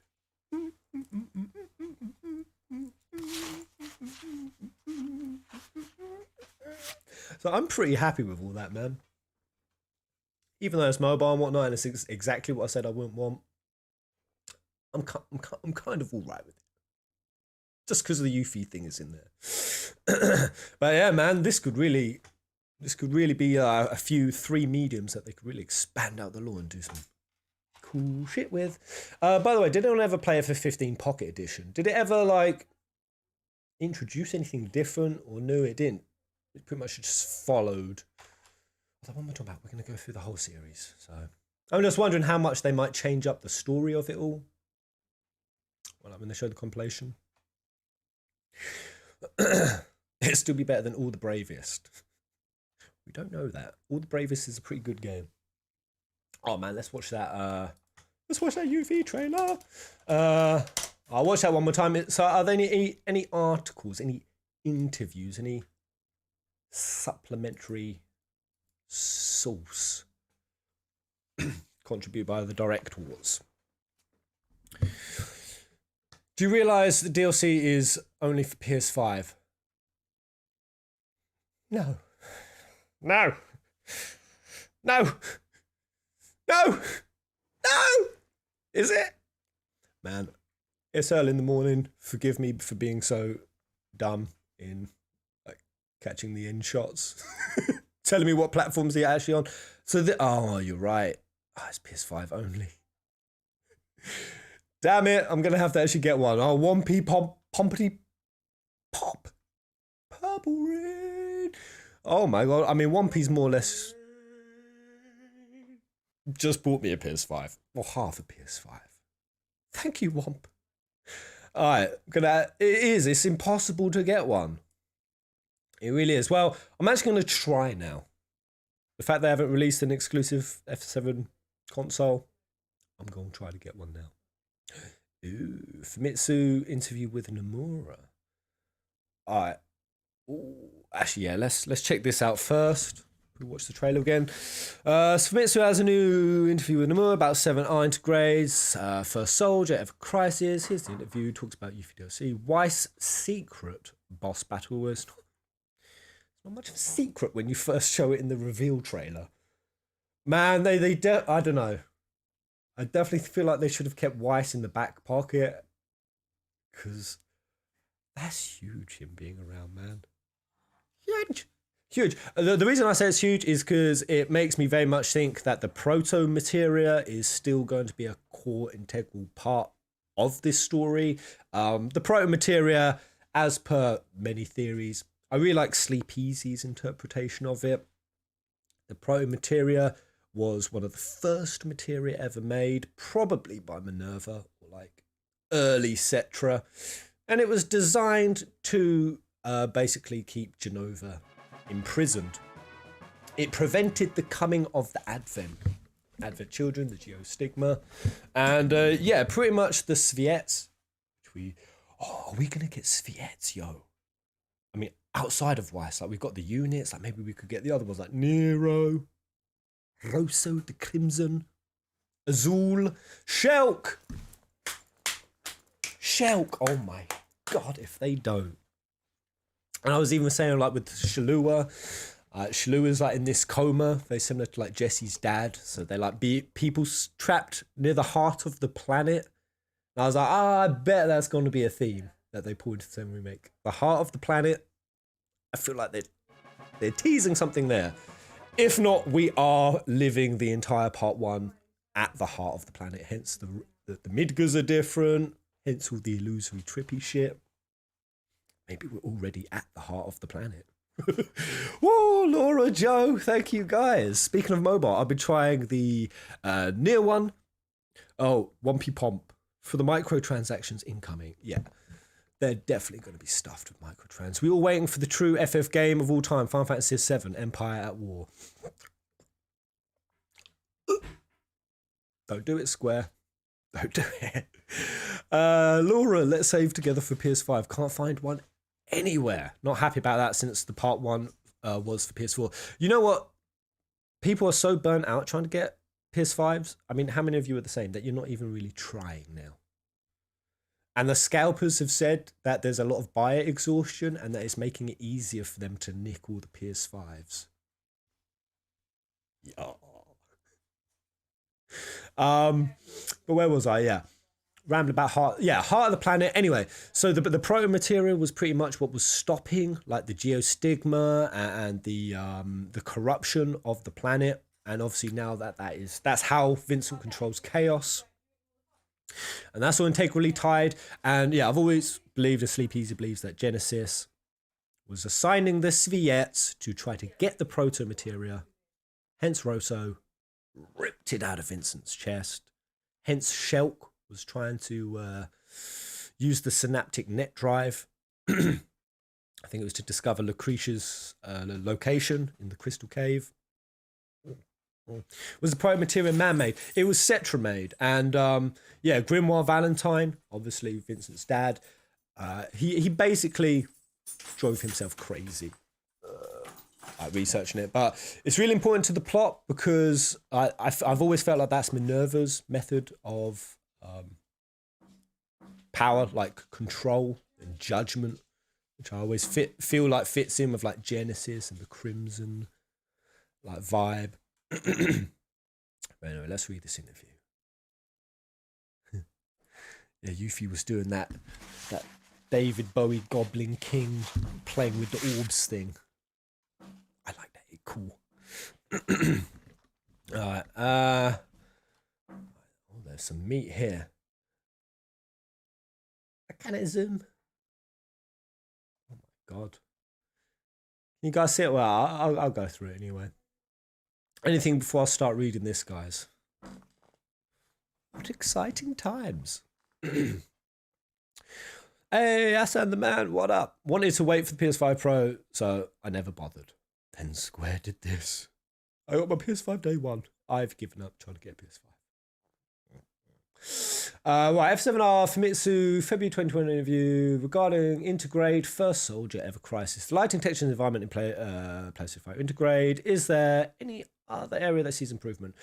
Speaker 1: So I'm pretty happy with all that, man. Even though it's mobile and whatnot, and it's exactly what I said I wouldn't want, I'm kind of all right with it. Just because the Yuffie thing is in there. But yeah, man, this could really be a few 3 mediums that they could really expand out the lore and do some cool shit with. By the way, did anyone ever play it for 15 Pocket Edition? Did it ever like introduce anything different or new? It didn't. It pretty much just followed. What am I talking about? We're going to go through the whole series. So I'm just wondering how much they might change up the story of it all. Well, like when they show the compilation. It'll still be better than All the Bravest. We don't know that. All the Bravest is a pretty good game. Oh man, let's watch that. Let's watch that UV trailer. I'll watch that one more time. So, are there any articles, any interviews, any supplementary source contributed by the directors? Do you realise the DLC is only for PS5? No. No. No. No. No. Is it? Man, it's early in the morning. Forgive me for being so dumb in like catching the end shots. Telling me what platforms they're actually on. So oh, you're right. Oh, it's PS5 only. Damn it, I'm going to have to actually get one. Oh, 1p Pompity Pop. Purple Rain. Oh my god, I mean, 1p's more or less just bought me a PS5. Or half a PS5. Thank you, Womp. Alright, it's impossible to get one. It really is. Well, I'm actually going to try now. The fact they haven't released an exclusive F7 console, I'm going to try to get one now. Ooh, Famitsu interview with Nomura. Alright. Actually, yeah, let's check this out first. We'll watch the trailer again. So Famitsu has a new interview with Nomura about 7 Intergrades. First Soldier, Ever Crisis. Here's the interview. Talks about Yuffie DLC. Weiss secret boss battle was not much of a secret when you first show it in the reveal trailer. Man, I don't know. I definitely feel like they should have kept Weiss in the back pocket. Because that's huge, him being around, man. Huge. Huge. The reason I say it's huge is because it makes me very much think that the proto materia is still going to be a core integral part of this story. The proto materia, as per many theories, I really like Sleep Easy's interpretation of it. The proto materia was one of the first materia ever made, probably by Minerva or like early Cetra, and it was designed to basically keep Genova imprisoned. It prevented the coming of the Advent children, the Geostigma, and yeah, pretty much the Sviets, which are we gonna get Sviets, yo? I mean, outside of Weiss, like we've got the units, like maybe we could get the other ones like Nero, Rosso, the Crimson, Azul, Shelk, oh my god, if they don't. And I was even saying, like, with Shalua, Shalua's, like, in this coma, very similar to, like, Jesse's dad. So they're, like, people trapped near the heart of the planet. And I was like, I bet that's going to be a theme that they pull into the same remake. The heart of the planet, I feel like they're teasing something there. If not, we are living the entire part 1 at the heart of the planet. Hence, the Midgars are different. Hence, all the illusory trippy shit. Maybe we're already at the heart of the planet. Whoa, Laura, Joe, thank you guys. Speaking of mobile, I've been trying the near one. Oh, Wumpy Pomp for the microtransactions incoming. Yeah, they're definitely going to be stuffed with microtrans. We were waiting for the true FF game of all time, Final Fantasy VII, Empire at War. Don't do it, Square. Don't do it. Laura, let's save together for PS5. Can't find one anywhere. Not happy about that since the part 1 was for PS4. You know what? People are so burnt out trying to get PS5s. I mean, how many of you are the same? That you're not even really trying now. And the scalpers have said that there's a lot of buyer exhaustion and that it's making it easier for them to nick all the PS5s. Yeah. But where was I? Yeah. Rambled about heart of the planet. Anyway, so the proto material was pretty much what was stopping, like the geostigma and the corruption of the planet. And obviously now that's how Vincent controls chaos, and that's all integrally tied. And yeah, I've always believed, and Sleep Easy believes, that Genesis was assigning the Sviets to try to get the proto materia. Hence Rosso ripped it out of Vincent's chest. Hence Shelk was trying to use the synaptic net drive. I think it was to discover Lucretia's location in the Crystal Cave. Was the proto materia man-made? It was Cetra made. And yeah, Grimoire Valentine, obviously Vincent's dad, he basically drove himself crazy researching it. But it's really important to the plot because I've always felt like that's Minerva's method of power, like control and judgment, which I always feel like fits in with like Genesis and the Crimson like vibe. But anyway, let's read this interview. Yeah, Yuffie was doing that David Bowie Goblin King playing with the orbs thing. I like that. It's cool. All right. Oh, there's some meat here. Mechanism. Oh my god. Can you guys see it? Well, I'll go through it anyway. Anything before I start reading this, guys? What exciting times. Hey, Hassan the man, what up? Wanted to wait for the PS5 Pro, so I never bothered. Then Square did this. I got my PS5 day one. I've given up trying to get a PS5. Right, F7R Famitsu, February 2020 interview regarding Intergrade, first soldier ever crisis. The lighting, texture, and environment in PlayStation 5 Intergrade. Is there any other area that sees improvement?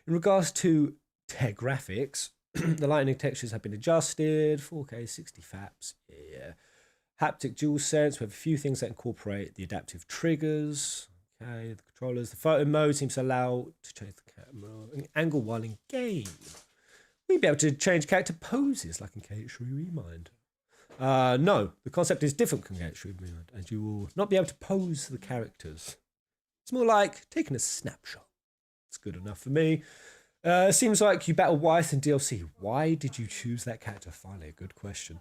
Speaker 1: In regards to tech graphics, the lighting textures have been adjusted, 4K, 60 FAPS, yeah. Haptic DualSense, we have a few things that incorporate the adaptive triggers. Okay, the controllers. The photo mode seems to allow to change the camera angle while in game. We'd be able to change character poses like in KH Remind. No, the concept is different from KH Remind, and you will not be able to pose the characters. It's more like taking a snapshot. It's good enough for me. Seems like you battle Weiss in DLC. Why did you choose that character? Finally, a good question.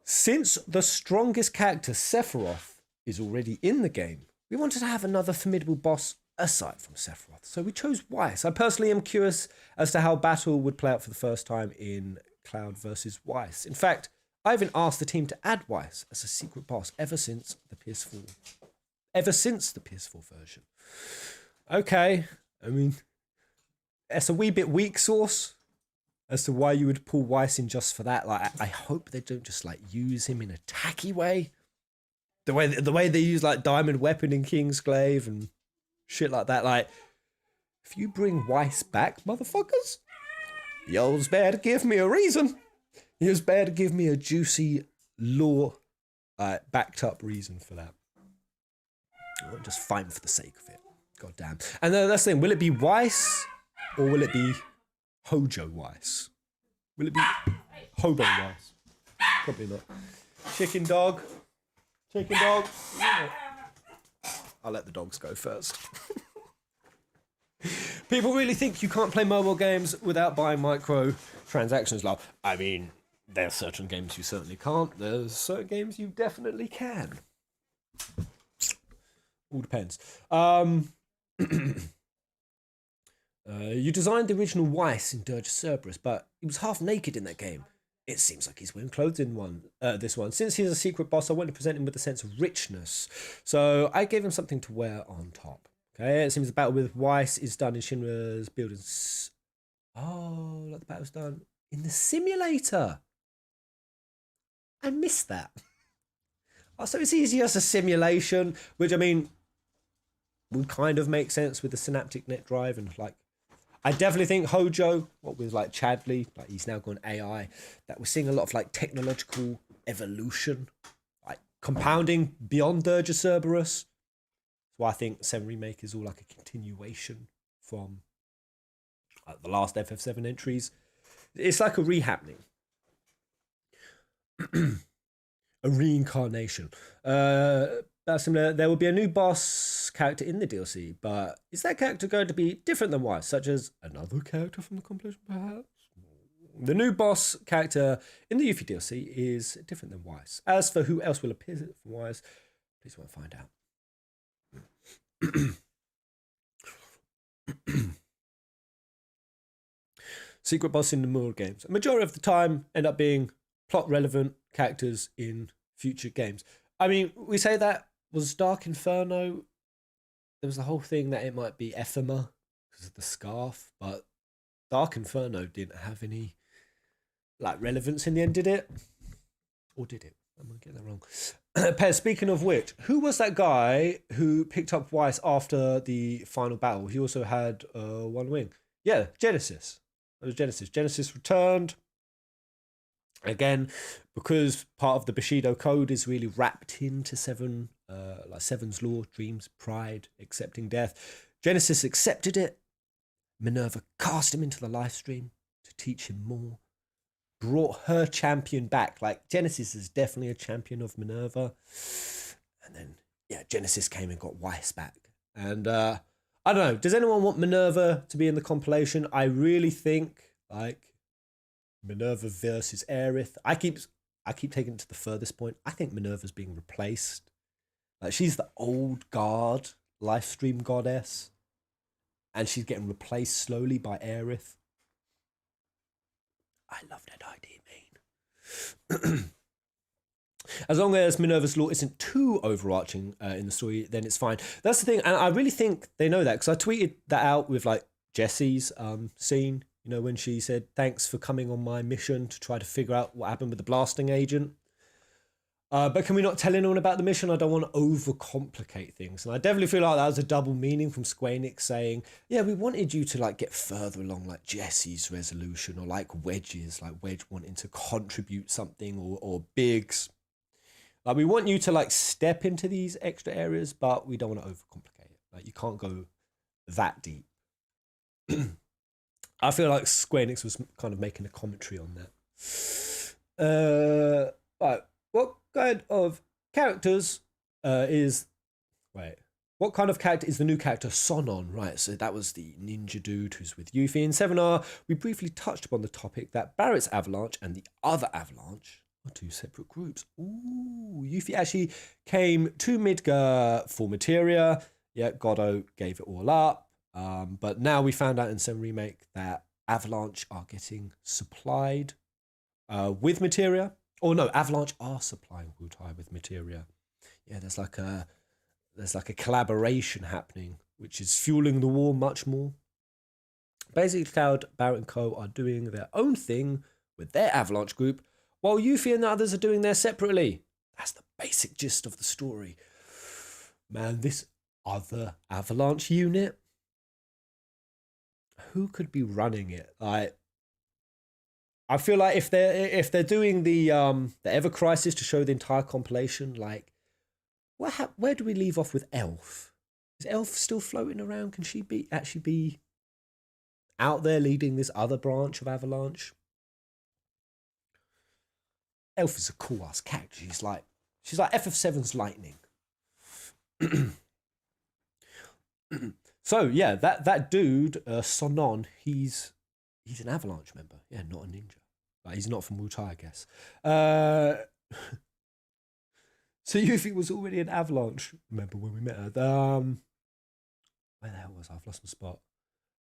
Speaker 1: Since the strongest character, Sephiroth, is already in the game, we wanted to have another formidable boss aside from Sephiroth. So we chose Weiss. I personally am curious as to how battle would play out for the first time in Cloud versus Weiss. In fact, I even asked the team to add Weiss as a secret boss ever since the PS4 version. Okay, I mean, it's a wee bit weak sauce as to why you would pull Weiss in just for that. Like, I hope they don't just like use him in a tacky way. The way they use like Diamond Weapon in Kingsglaive and shit like that. Like, if you bring Weiss back, motherfuckers, yo's better give me a reason. Yo's better give me a juicy lore backed up reason for that. Or just fine for the sake of it. God damn. And then that's the thing, will it be Weiss or will it be Hojo Weiss? Will it be Hobo Weiss? Probably not. Chicken dog. I'll let the dogs go first. People really think you can't play mobile games without buying microtransactions. Like, I mean, there are certain games you certainly can't. There's certain games you definitely can. All depends. You designed the original Weiss in Dirge Cerberus, but he was half naked in that game. It seems like he's wearing clothes in this one. Since he's a secret boss, I want to present him with a sense of richness. So I gave him something to wear on top. Okay, it seems the battle with Weiss is done in Shinra's buildings. Oh, like the battle's done in the simulator. I missed that. Oh, so it's easy as a simulation, which I mean would kind of make sense with the synaptic net drive and like. I definitely think Hojo, what with like Chadley, like he's now gone AI, that we're seeing a lot of like technological evolution, like compounding beyond Dirge Cerberus. So I think 7 Remake is all like a continuation from the last FF7 entries. It's like a rehappening. A reincarnation. That's similar. There will be a new boss character in the DLC, but is that character going to be different than Weiss, such as another character from the compilation, perhaps? The new boss character in the Yuffie DLC is different than Weiss. As for who else will appear from Weiss, please won't find out. Secret boss in the Moore games. A majority of the time end up being plot relevant characters in future games. I mean, we say that was Dark Inferno. There was the whole thing that it might be Ephema because of the scarf, but Dark Inferno didn't have any like relevance in the end, did it? Or did it? I'm gonna get that wrong. Pez, speaking of which, who was that guy who picked up Weiss after the final battle? He also had one wing. Yeah, Genesis. It was Genesis. Genesis returned. Again, because part of the Bushido code is really wrapped into Seven's law, dreams, pride, accepting death. Genesis accepted it. Minerva cast him into the live stream to teach him more. Brought her champion back. Like, Genesis is definitely a champion of Minerva. And then, yeah, Genesis came and got Weiss back. And I don't know. Does anyone want Minerva to be in the compilation? I really think, like, Minerva versus Aerith. I keep taking it to the furthest point. I think Minerva's being replaced. Like, she's the old guard live stream goddess, and she's getting replaced slowly by Aerith. I love that idea, man. As long as Minerva's law isn't too overarching in the story, then it's fine. That's the thing, and I really think they know that, because I tweeted that out with like Jessie's scene. You know, when she said, thanks for coming on my mission to try to figure out what happened with the blasting agent. But can we not tell anyone about the mission? I don't want to overcomplicate things. And I definitely feel like that was a double meaning from Square Enix saying, yeah, we wanted you to like get further along like Jessie's resolution, or like Wedge's, like Wedge wanting to contribute something, or Biggs. Like, we want you to like step into these extra areas, but we don't want to overcomplicate it. Like, you can't go that deep. I feel like Square Enix was kind of making a commentary on that. Right, what kind of characters what What kind of character is the new character Sonon? Right, so that was the ninja dude who's with Yuffie. In 7R, we briefly touched upon the topic that Barrett's Avalanche and the other Avalanche are two separate groups. Ooh, Yuffie actually came to Midgar for materia. Yeah, Godot gave it all up. But now we found out in 7 Remake that Avalanche are getting supplied with materia. Or no, Avalanche are supplying Wutai with materia. Yeah, there's like a collaboration happening, which is fueling the war much more. Basically, Cloud, Barrett and Co. are doing their own thing with their Avalanche group, while Yuffie and the others are doing theirs separately. That's the basic gist of the story. Man, this other Avalanche unit, who could be running it? Like, I feel like if they're doing the Ever Crisis to show the entire compilation, like, where do we leave off with Elf? Is Elf still floating around? Can she actually be out there leading this other branch of Avalanche? Elf is a cool ass character. She's like FF7's Lightning. So yeah, that dude, Sonon, he's an Avalanche member. Yeah, not a ninja. Like, he's not from Wutai, I guess. So Yuffie was already an Avalanche member when we met her. Where the hell was I? I've lost my spot.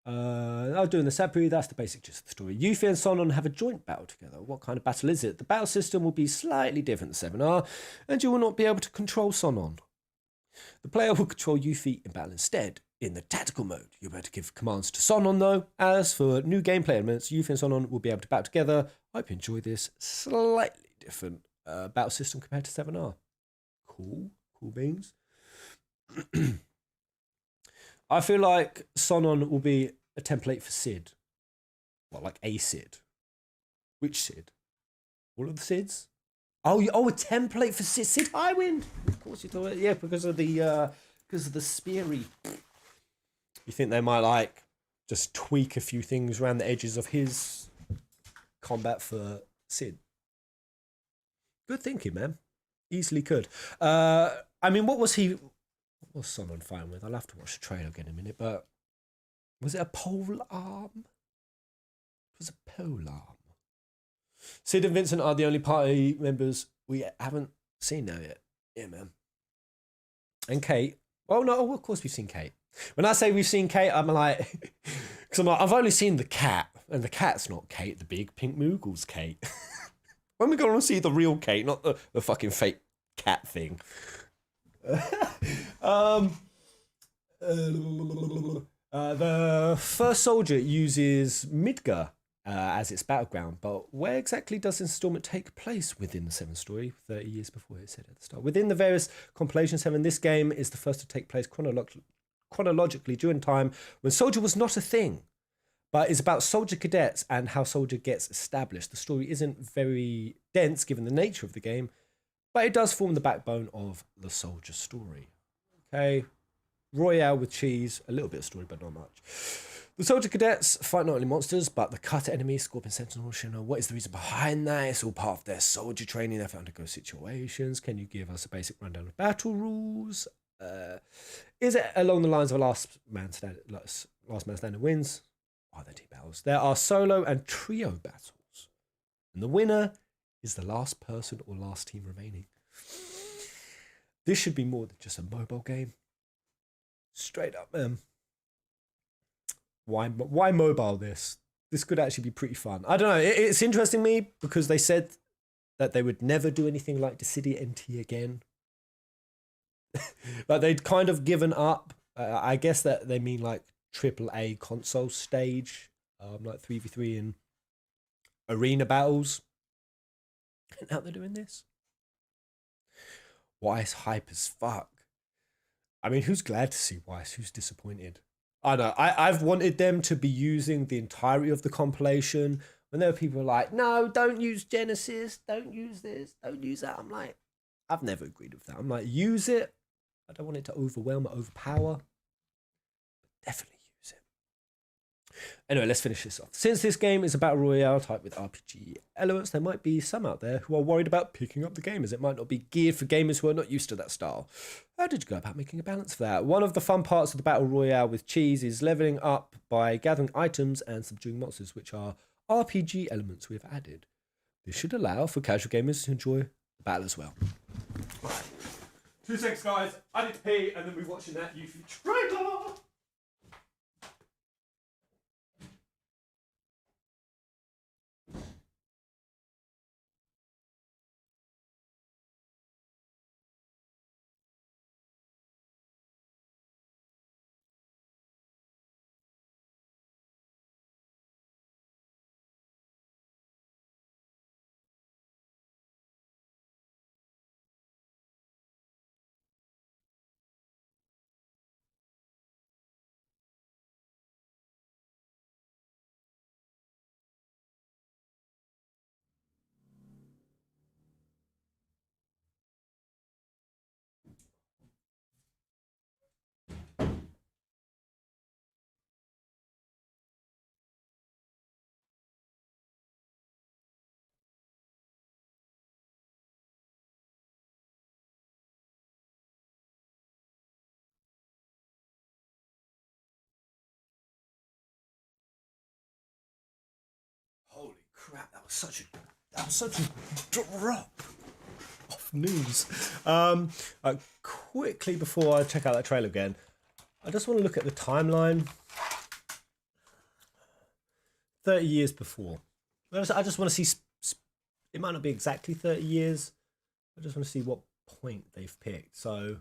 Speaker 1: I was doing the Sapu, that's the basic gist of the story. Yuffie and Sonon have a joint battle together. What kind of battle is it? The battle system will be slightly different than 7R, and you will not be able to control Sonon. The player will control Yuffie in battle instead. In the tactical mode, you'll be able to give commands to Sonon though. As for new gameplay elements, Yuffie and Sonon will be able to battle together. I hope you enjoy this slightly different battle system compared to 7R. Cool beans. I feel like Sonon will be a template for Sid. Well, like a Sid. Which Sid? All of the Sids? Oh, a template for Sid Highwind. Of course you thought, yeah, because of the speary. You think they might like just tweak a few things around the edges of his combat for Sid? Good thinking, man. Easily could. I mean, what was Sonon fighting with? I'll have to watch the trailer again in a minute, but was it a pole arm? It was a pole arm. Sid and Vincent are the only party members we haven't seen now yet. Yeah, man. And Kate. Well, no, of course we've seen Kate. When I say we've seen Kate, I'm like, because I'm like, I've only seen the cat, and the cat's not Kate, the big pink Moogle's Kate. When we go and see the real Kate, not the fucking fake cat thing. The first soldier uses Midgar as its battleground, but where exactly does this installment take place within the 7 story? 30 years before it said at the start. Within the various compilation 7, this game is the first to take place chronologically during time when Soldier was not a thing, but it's about Soldier cadets and how Soldier gets established. The story isn't very dense given the nature of the game, but it does form the backbone of the Soldier story. Okay, Royale with cheese, a little bit of story, but not much. The Soldier cadets fight not only monsters, but the cutter enemies, Scorpion, Sentinel, Shino. What is the reason behind that? It's all part of their soldier training. They have to undergo situations. Can you give us a basic rundown of battle rules? Is it along the lines of a last man standing wins? Are there team battles? There are solo and trio battles. And the winner is the last person or last team remaining. This should be more than just a mobile game. Straight up, man. Why mobile this? This could actually be pretty fun. I don't know. It's interesting to me because they said that they would never do anything like Dissidia NT again. Like they'd kind of given up. I guess that they mean like AAA console stage, like 3v3 and arena battles. And now they're doing this. Weiss hype as fuck. I mean, who's glad to see Weiss? Who's disappointed? I know. I've wanted them to be using the entirety of the compilation. When there were people like, no, don't use Genesis, don't use this, don't use that. I'm like, I've never agreed with that. I'm like, use it. I don't want it to overwhelm or overpower. But definitely use it. Anyway, let's finish this off. Since this game is a battle royale type with RPG elements, there might be some out there who are worried about picking up the game as it might not be geared for gamers who are not used to that style. How did you go about making a balance for that? One of the fun parts of the battle royale with cheese is leveling up by gathering items and subduing monsters, which are RPG elements we have added. This should allow for casual gamers to enjoy the battle as well. Right. 2 seconds, guys. I need to pee, and then we're watching that Yuffie trailer. Holy crap, that was such a drop of news. Quickly before I check out that trailer again, I just want to look at the timeline. 30 years before. I just want to see, it might not be exactly 30 years. I just want to see what point they've picked. So,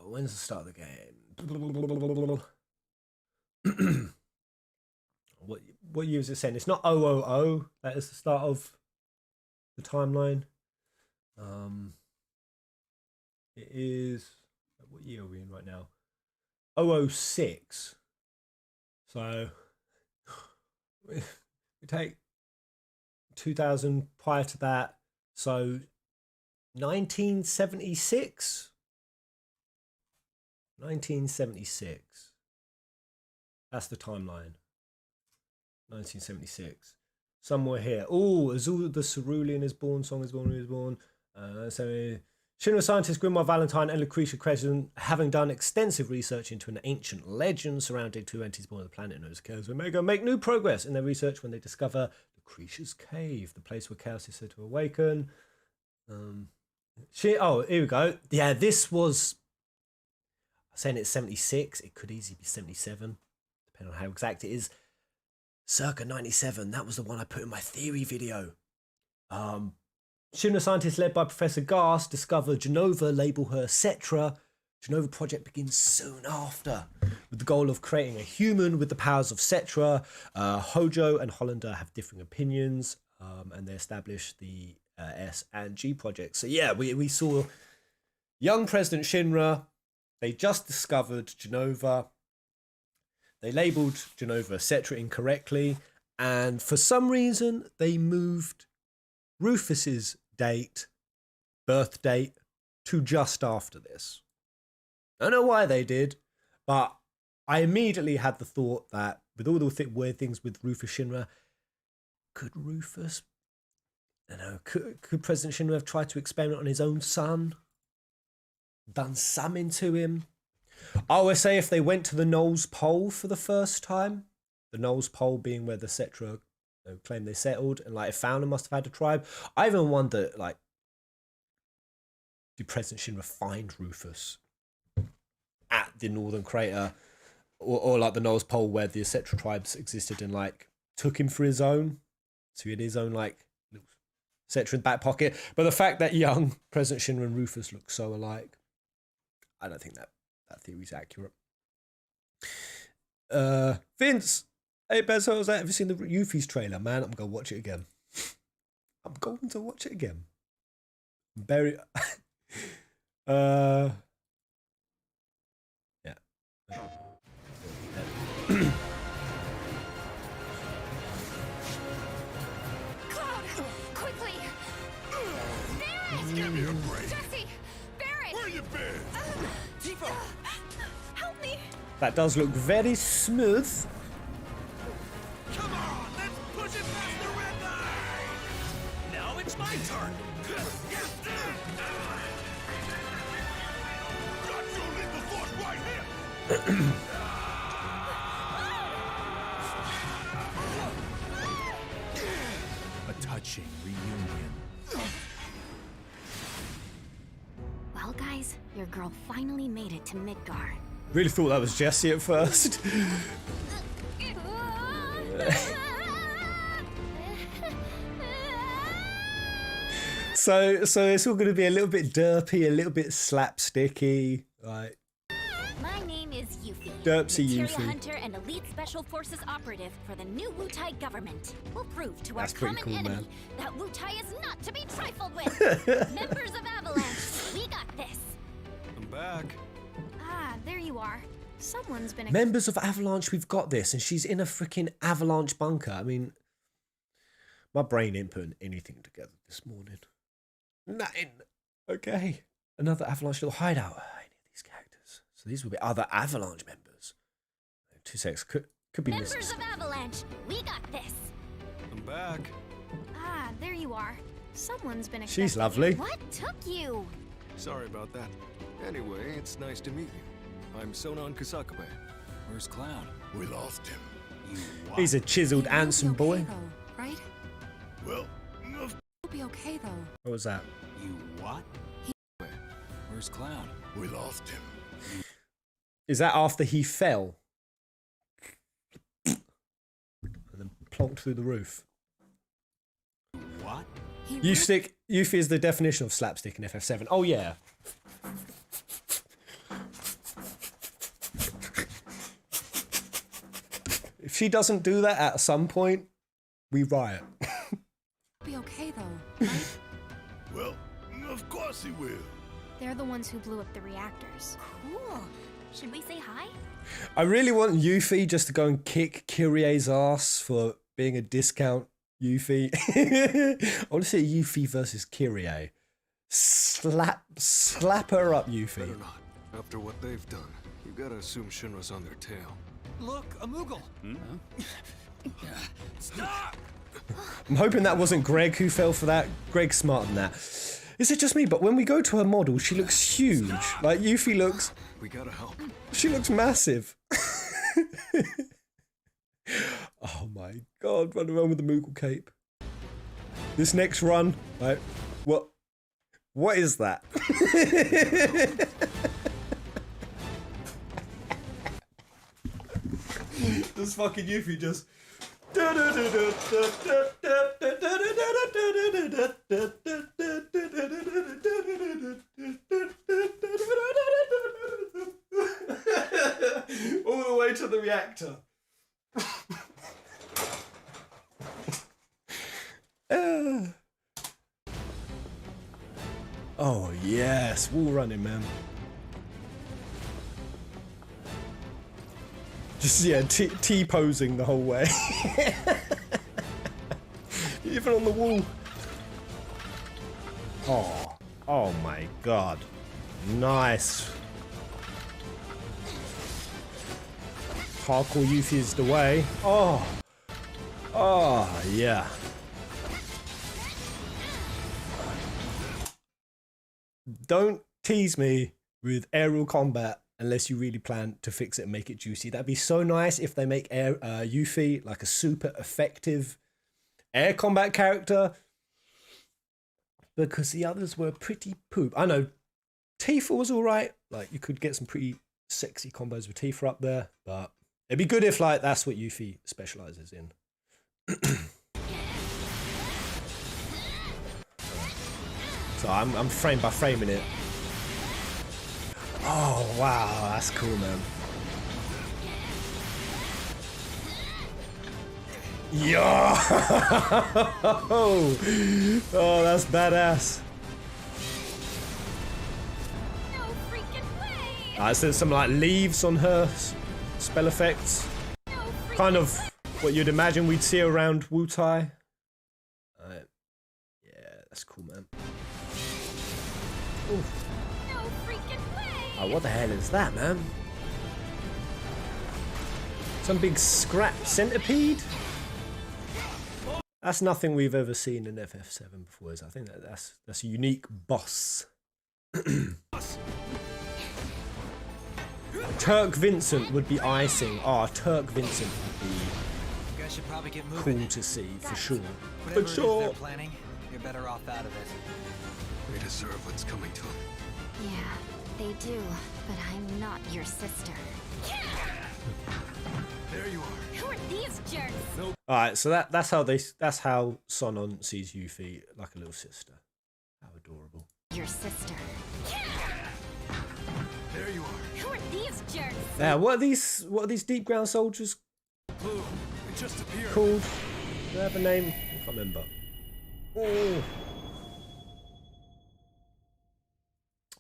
Speaker 1: when's the start of the game? What year is it saying? It's not 000. That is the start of the timeline. It is, what year are we in right now? 006. So we take 2000 prior to that. So 1976. 1976. That's the timeline. 1976. Somewhere here. Oh, Azul the Cerulean is born. Song is born. So Shinra scientist Grimoire Valentine and Lucretia Crescent, having done extensive research into an ancient legend surrounding two entities born on the planet known as Chaos Omega, make new progress in their research when they discover Lucretia's Cave, the place where Chaos is said to awaken. Here we go. Yeah, this was, I'm saying it's 76. It could easily be 77, depending on how exact it is. Circa 97. That was the one I put in my theory video. Shinra scientists led by Professor Gas discover Genova, label her Cetra. Genova project begins soon after, with the goal of creating a human with the powers of Cetra. Hojo and Hollander have differing opinions, and they establish the S and G project. So yeah, we saw young President Shinra. They just discovered Genova. They labelled Genova Cetra incorrectly, and for some reason they moved Rufus's birth date, to just after this. I don't know why they did, but I immediately had the thought that with all the weird things with Rufus Shinra, could Rufus, could President Shinra have tried to experiment on his own son? Done something to him? I would say if they went to the Knowles Pole for the first time, the Knowles Pole being where the Cetra claim they settled, and like Founder must have had a tribe. I even wonder, like, did President Shinra find Rufus at the Northern Crater, or like the Knowles Pole where the Cetra tribes existed, and like took him for his own, so he had his own like Cetra in the back pocket. But the fact that young President Shinra and Rufus look so alike, I don't think that theory's accurate. Vince, hey Bezos, have you seen the Yuffie's trailer? Man, I'm going to watch it again. Very... yeah.
Speaker 2: Cloud, quickly! Barrett!
Speaker 3: Give me a break.
Speaker 2: Jesse! Barrett!
Speaker 3: Where you been?
Speaker 2: Tifa! Help me!
Speaker 1: That does look very smooth.
Speaker 3: A touching reunion.
Speaker 2: Well, guys, your girl finally made it to Midgar.
Speaker 1: Really thought that was Jesse at first. So it's all going to be a little bit derpy, a little bit slapsticky, like
Speaker 2: My name is Yuffie,
Speaker 1: Derpsy
Speaker 2: Materia
Speaker 1: Yuffie.
Speaker 2: Hunter and Elite Special Forces operative for the new Wutai government. We'll prove to
Speaker 1: That's
Speaker 2: our
Speaker 1: pretty
Speaker 2: common
Speaker 1: cool,
Speaker 2: enemy
Speaker 1: man.
Speaker 2: that Wutai is not to be trifled with. Members of Avalanche, we got this.
Speaker 3: I'm back.
Speaker 6: Ah, there you are. Someone's been.
Speaker 1: Members of Avalanche, we've got this, and she's in a freaking Avalanche bunker. I mean, my brain ain't putting anything together this morning. Nothing. Okay. Another Avalanche little hideout. Any of these characters. So these will be other Avalanche members. 2 seconds. Could be
Speaker 2: Members
Speaker 1: missing.
Speaker 2: of Avalanche, we got this.
Speaker 3: I'm back.
Speaker 6: Ah, there you are. Someone's been.
Speaker 1: She's
Speaker 6: accepted.
Speaker 1: lovely.
Speaker 2: What took you?
Speaker 3: Sorry about that. Anyway, it's nice to meet you. I'm Sonon Kusakabe.
Speaker 5: Where's Clown?
Speaker 3: We lost him.
Speaker 5: You what?
Speaker 1: He's a chiseled, handsome boy.
Speaker 7: Though, right?
Speaker 3: Well,
Speaker 7: He'll be okay though.
Speaker 1: What was that?
Speaker 5: You what? Where's Clown?
Speaker 3: we lost him.
Speaker 1: Is that after he fell? And then plonked through the roof.
Speaker 5: What?
Speaker 1: Yuffie is the definition of slapstick in FF7. Oh yeah. If she doesn't do that at some point, we riot.
Speaker 7: Be okay though, right?
Speaker 3: Well, of course he will.
Speaker 6: They're the ones who blew up the reactors.
Speaker 2: Cool. Should we say hi?
Speaker 1: I really want Yuffie just to go and kick Kyrie's ass for being a discount Yuffie. I want to see Yuffie versus Kyrie. Slap her up, Yuffie.
Speaker 3: Better not. After what they've done, you gotta assume Shinra's on their tail.
Speaker 5: Look, a Moogle. Stop!
Speaker 1: I'm hoping that wasn't Greg who fell for that. Greg's smarter than that. Is it just me? But when we go to her model, she looks huge. Like Yuffie looks,
Speaker 3: We gotta help.
Speaker 1: she looks massive. Oh my god, run around with the Moogle cape. This next run, like, what is that? This fucking Yuffie just. All the way to the reactor. Oh yes, wall running, man. Just yeah, T-posing the whole way. Even on the wall. Oh my god. Nice. Hardcore Yuffie is the way. Oh yeah. Don't tease me with aerial combat unless you really plan to fix it and make it juicy. That'd be so nice if they make Yuffie like a super effective air combat character, because the others were pretty poop. I know Tifa was alright, like you could get some pretty sexy combos with Tifa up there, but it'd be good if like that's what Yuffie specializes in. So I'm frame by framing it. Oh wow, that's cool, man. Yo! Oh, that's badass.
Speaker 2: No freaking way!
Speaker 1: I said some like leaves on her spell effects.
Speaker 2: No freaking
Speaker 1: Kind of what you'd imagine we'd see around Wutai. Yeah, that's cool, man. Ooh.
Speaker 2: No freaking way!
Speaker 1: Oh, what the hell is that, man? Some big scrap centipede? That's nothing we've ever seen in FF7 before. I think that's a unique boss. Turk Vincent would be icing. Oh, Turk Vincent would be
Speaker 5: You guys should probably get moving.
Speaker 1: cool to see, for sure.
Speaker 5: Whatever
Speaker 1: For
Speaker 5: it is
Speaker 1: sure.
Speaker 5: they're planning, you're better off out of it.
Speaker 3: We deserve what's coming to him.
Speaker 2: Yeah, they do, but I'm not your sister.
Speaker 3: There you are.
Speaker 2: Who are these jerks?
Speaker 1: Alright, so that's how Sonon sees Yuffie, like a little sister. How adorable.
Speaker 2: Your sister.
Speaker 3: There you are.
Speaker 2: Who are these jerks?
Speaker 1: Now, what are these deep ground soldiers
Speaker 3: Blue, it just appeared.
Speaker 1: called? Do they have a name? I can't remember. Oh.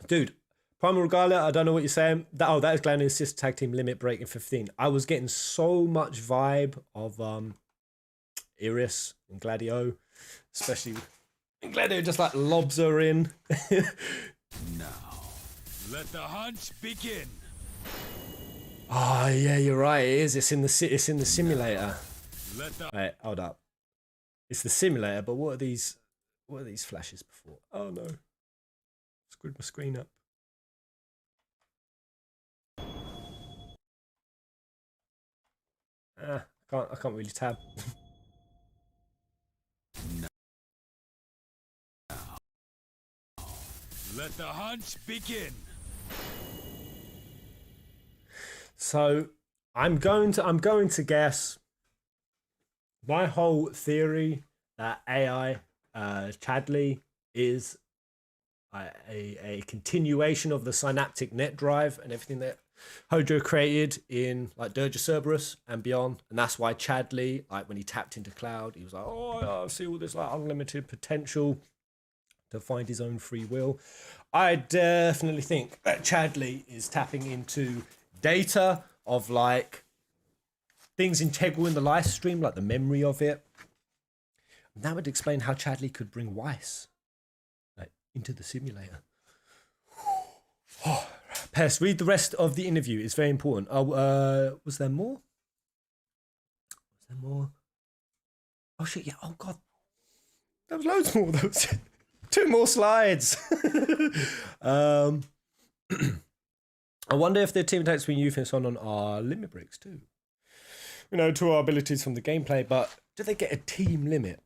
Speaker 1: Dude, Primal Regala, I don't know what you're saying. That is Gladiator's sister tag team Limit Break in 15. I was getting so much vibe of Iris and Gladio, especially when Gladio just like lobs her in.
Speaker 5: Now, let the hunt begin.
Speaker 1: Oh yeah, you're right. It is. It's in the simulator.
Speaker 5: Let the
Speaker 1: Wait, hold up. It's the simulator, but what are these flashes before? Oh no. Screwed my screen up. I can't really tab.
Speaker 5: let the hunt begin.
Speaker 1: So I'm going to guess. My whole theory that AI Chadley is a continuation of the synaptic net drive and everything that Hojo created in like Dirge Cerberus and beyond, and that's why Chadley, like when he tapped into Cloud, he was like, "Oh, I see all this like unlimited potential to find his own free will." I definitely think that Chadley is tapping into data of like things integral in the live stream, like the memory of it. And that would explain how Chadley could bring Weiss like into the simulator. Oh, Pest, read the rest of the interview. It's very important. Oh, was there more? Was there more? Oh shit! Yeah. Oh god, there was loads more. There was 2 more slides. I wonder if the team attacks between Yuffie and Sonon are limit breaks too. You know, to our abilities from the gameplay, but do they get a team limit?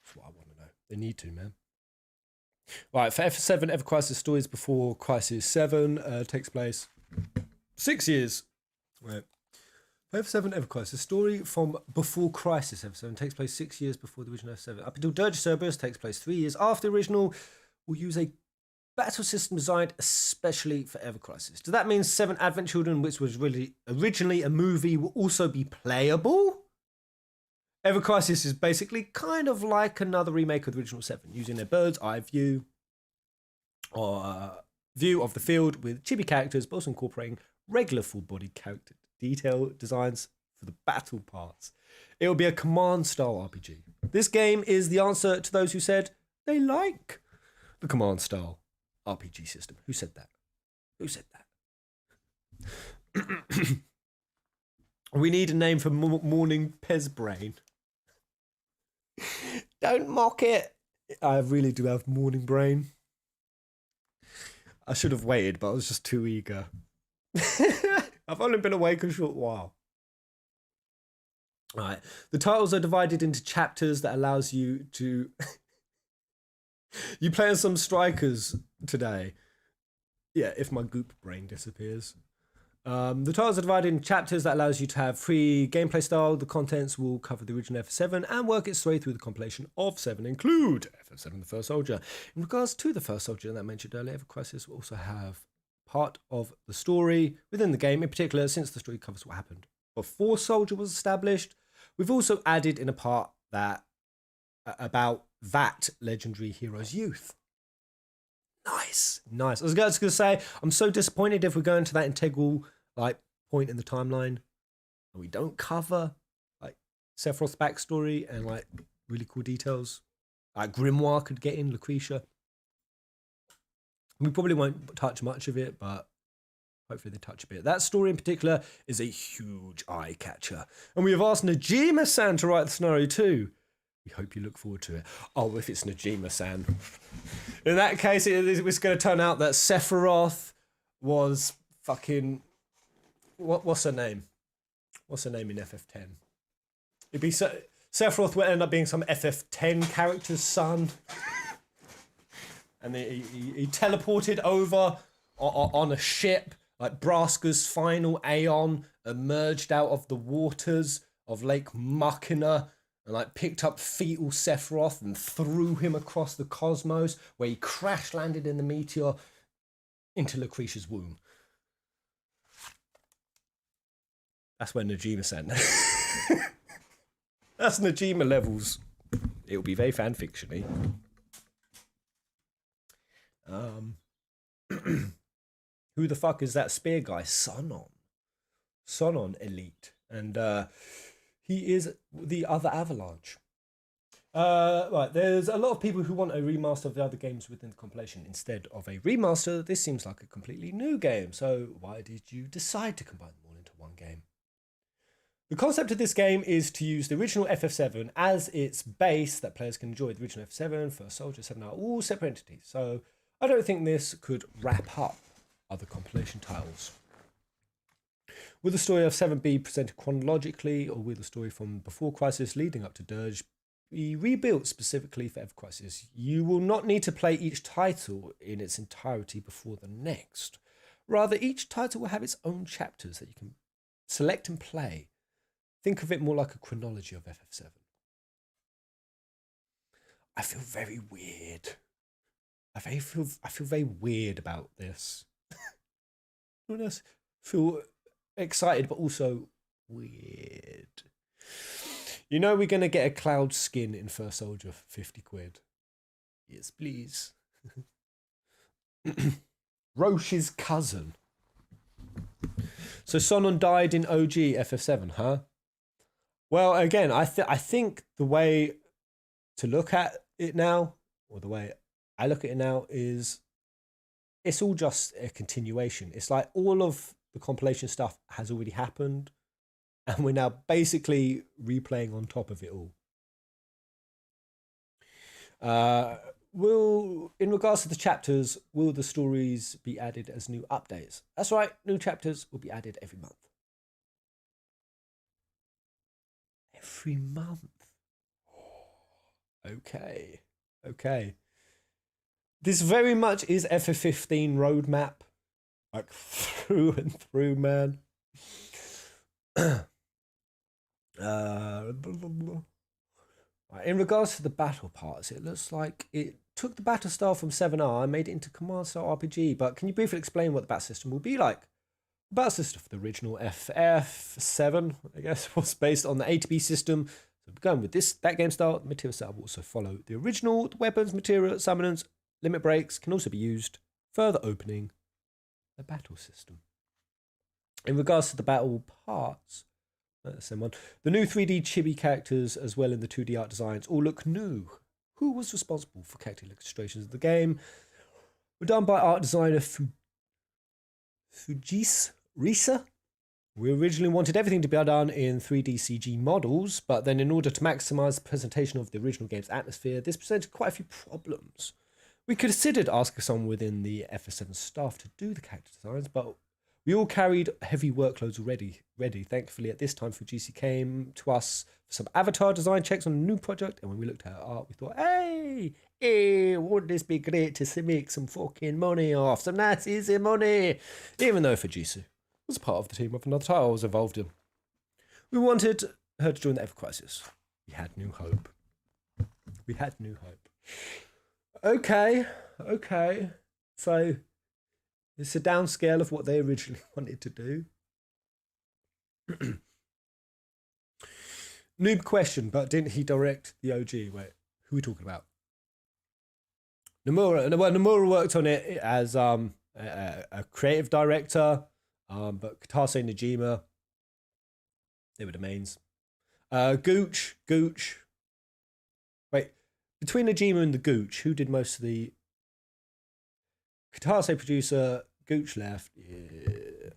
Speaker 1: That's what I want to know. They need to, man. Right, for F7, Ever Crisis Stories before Crisis 7 takes place 6 years. Right. For F7, Ever Crisis Story from before Crisis F7 takes place 6 years before the original F7. Up until Dirge Cerberus takes place 3 years after the original. Will use a battle system designed especially for Ever Crisis. Does that mean 7 Advent Children, which was really originally a movie, will also be playable? Ever Crisis is basically kind of like another remake of the original 7, using a bird's eye view or view of the field with chibi characters, but also incorporating regular full-bodied character detail designs for the battle parts. It will be a command-style RPG. This game is the answer to those who said they like the command-style RPG system. Who said that? Who said that? We need a name for Morning Pez Brain. Don't mock it. I really do have morning brain. I should have waited, but I was just too eager. I've only been awake a short while. All right. The titles are divided into chapters that allows you to... You play as some strikers today. Yeah, if my goop brain disappears. The titles are divided into chapters that allows you to have free gameplay style. The contents will cover the original FF7 and work its way through the compilation of 7, include FF7 The First Soldier. In regards to The First Soldier that I mentioned earlier, Ever Crisis will also have part of the story within the game, in particular since the story covers what happened before Soldier was established. We've also added in a part that about that legendary hero's youth. Nice. I was going to say, I'm so disappointed if we go into that integral like point in the timeline and we don't cover like Sephiroth's backstory and like really cool details. Like Grimoire could get in, Lucretia. We probably won't touch much of it, but hopefully they touch a bit. That story in particular is a huge eye catcher. And we have asked Najima-san to write the scenario too. We hope you look forward to it. Oh, if it's Najima-san. In that case, it's going to turn out that Sephiroth was fucking what's her name? What's her name in FF10? It'd be Sephiroth would end up being some FF10 character's son. And he teleported over on a ship, like Braska's final Aeon emerged out of the waters of Lake Machina and like picked up fetal Sephiroth and threw him across the cosmos, where he crash landed in the meteor into Lucretia's womb. That's where Najima sent. That's Najima levels. It'll be very fanfiction-y. Who the fuck is that spear guy? Sonon Elite. And he is the other Avalanche. Right, there's a lot of people who want a remaster of the other games within the compilation instead of a remaster. This seems like a completely new game, so why did you decide to combine them all into one game? The concept of this game is to use the original FF7 as its base, that players can enjoy the original FF7, First Soldier, 7 are all separate entities. So I don't think this could wrap up other compilation titles. Will the story of 7 be presented chronologically, or will the story from before Crisis leading up to Dirge be rebuilt specifically for Ever Crisis? You will not need to play each title in its entirety before the next. Rather, each title will have its own chapters that you can select and play. Think of it more like a chronology of FF7. I feel very weird. I feel very weird about this. I feel excited, but also weird. You know we're going to get a Cloud skin in First Soldier for 50 quid. Yes, please. Roche's cousin. So Sonon died in OG FF7, huh? Well, again, I think the way to look at it now, or the way I look at it now, is it's all just a continuation. It's like all of the compilation stuff has already happened, and we're now basically replaying on top of it all. In regards to the chapters, will the stories be added as new updates? That's right, new chapters will be added every month. Every month. Okay. This very much is FF15 roadmap. Like through and through, man. In regards to the battle parts, it looks like it took the battle style from 7R and made it into command style RPG, but can you briefly explain what the battle system will be like? The battle system for the original FF7, I guess, was based on the A to B system. So going with that game style, the material style will also follow the original. The weapons, material, summoners, limit breaks can also be used, further opening the battle system. In regards to the battle parts, that's the same one. The new 3D chibi characters, as well in the 2D art designs, all look new. Who was responsible for character illustrations of the game? Were done by art designer Fujis Risa. We originally wanted everything to be done in 3D CG models, but then in order to maximize the presentation of the original game's atmosphere, this presented quite a few problems. We considered asking someone within the FF7 staff to do the character designs, but we all carried heavy workloads already. Thankfully, at this time, Fujisi came to us for some avatar design checks on a new project, and when we looked at our art, we thought, hey, wouldn't this be great to make some fucking money off, some nice easy money? Even though Fujitsu was part of the team of another title I was involved in. We wanted her to join the Ever Crisis. We had new hope. Okay. So it's a downscale of what they originally wanted to do. Noob question, but didn't he direct the OG? Wait, who are we talking about? Nomura worked on it as a creative director, but Kitase Najima, they were the mains. Gooch. Wait, between Najima and the Gooch, who did most of the... Kitase producer, Gooch left. Yeah.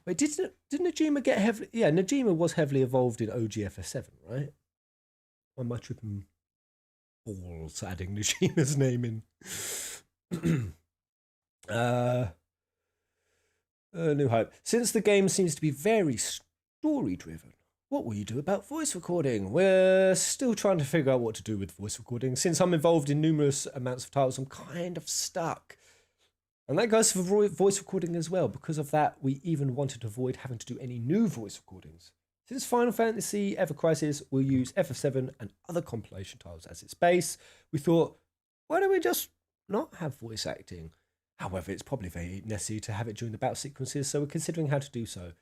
Speaker 1: Wait, did Najima get heavily... Yeah, Najima was heavily involved in OGFS7, right? Or am I tripping balls adding Najima's name in? New Hope. Since the game seems to be very story-driven, what will you do about voice recording? We're still trying to figure out what to do with voice recording. Since I'm involved in numerous amounts of titles, I'm kind of stuck. And that goes for voice recording as well. Because of that, we even wanted to avoid having to do any new voice recordings. Since Final Fantasy Ever Crisis will use FF7 and other compilation titles as its base, we thought, why don't we just not have voice acting? However, it's probably very necessary to have it during the battle sequences, so we're considering how to do so.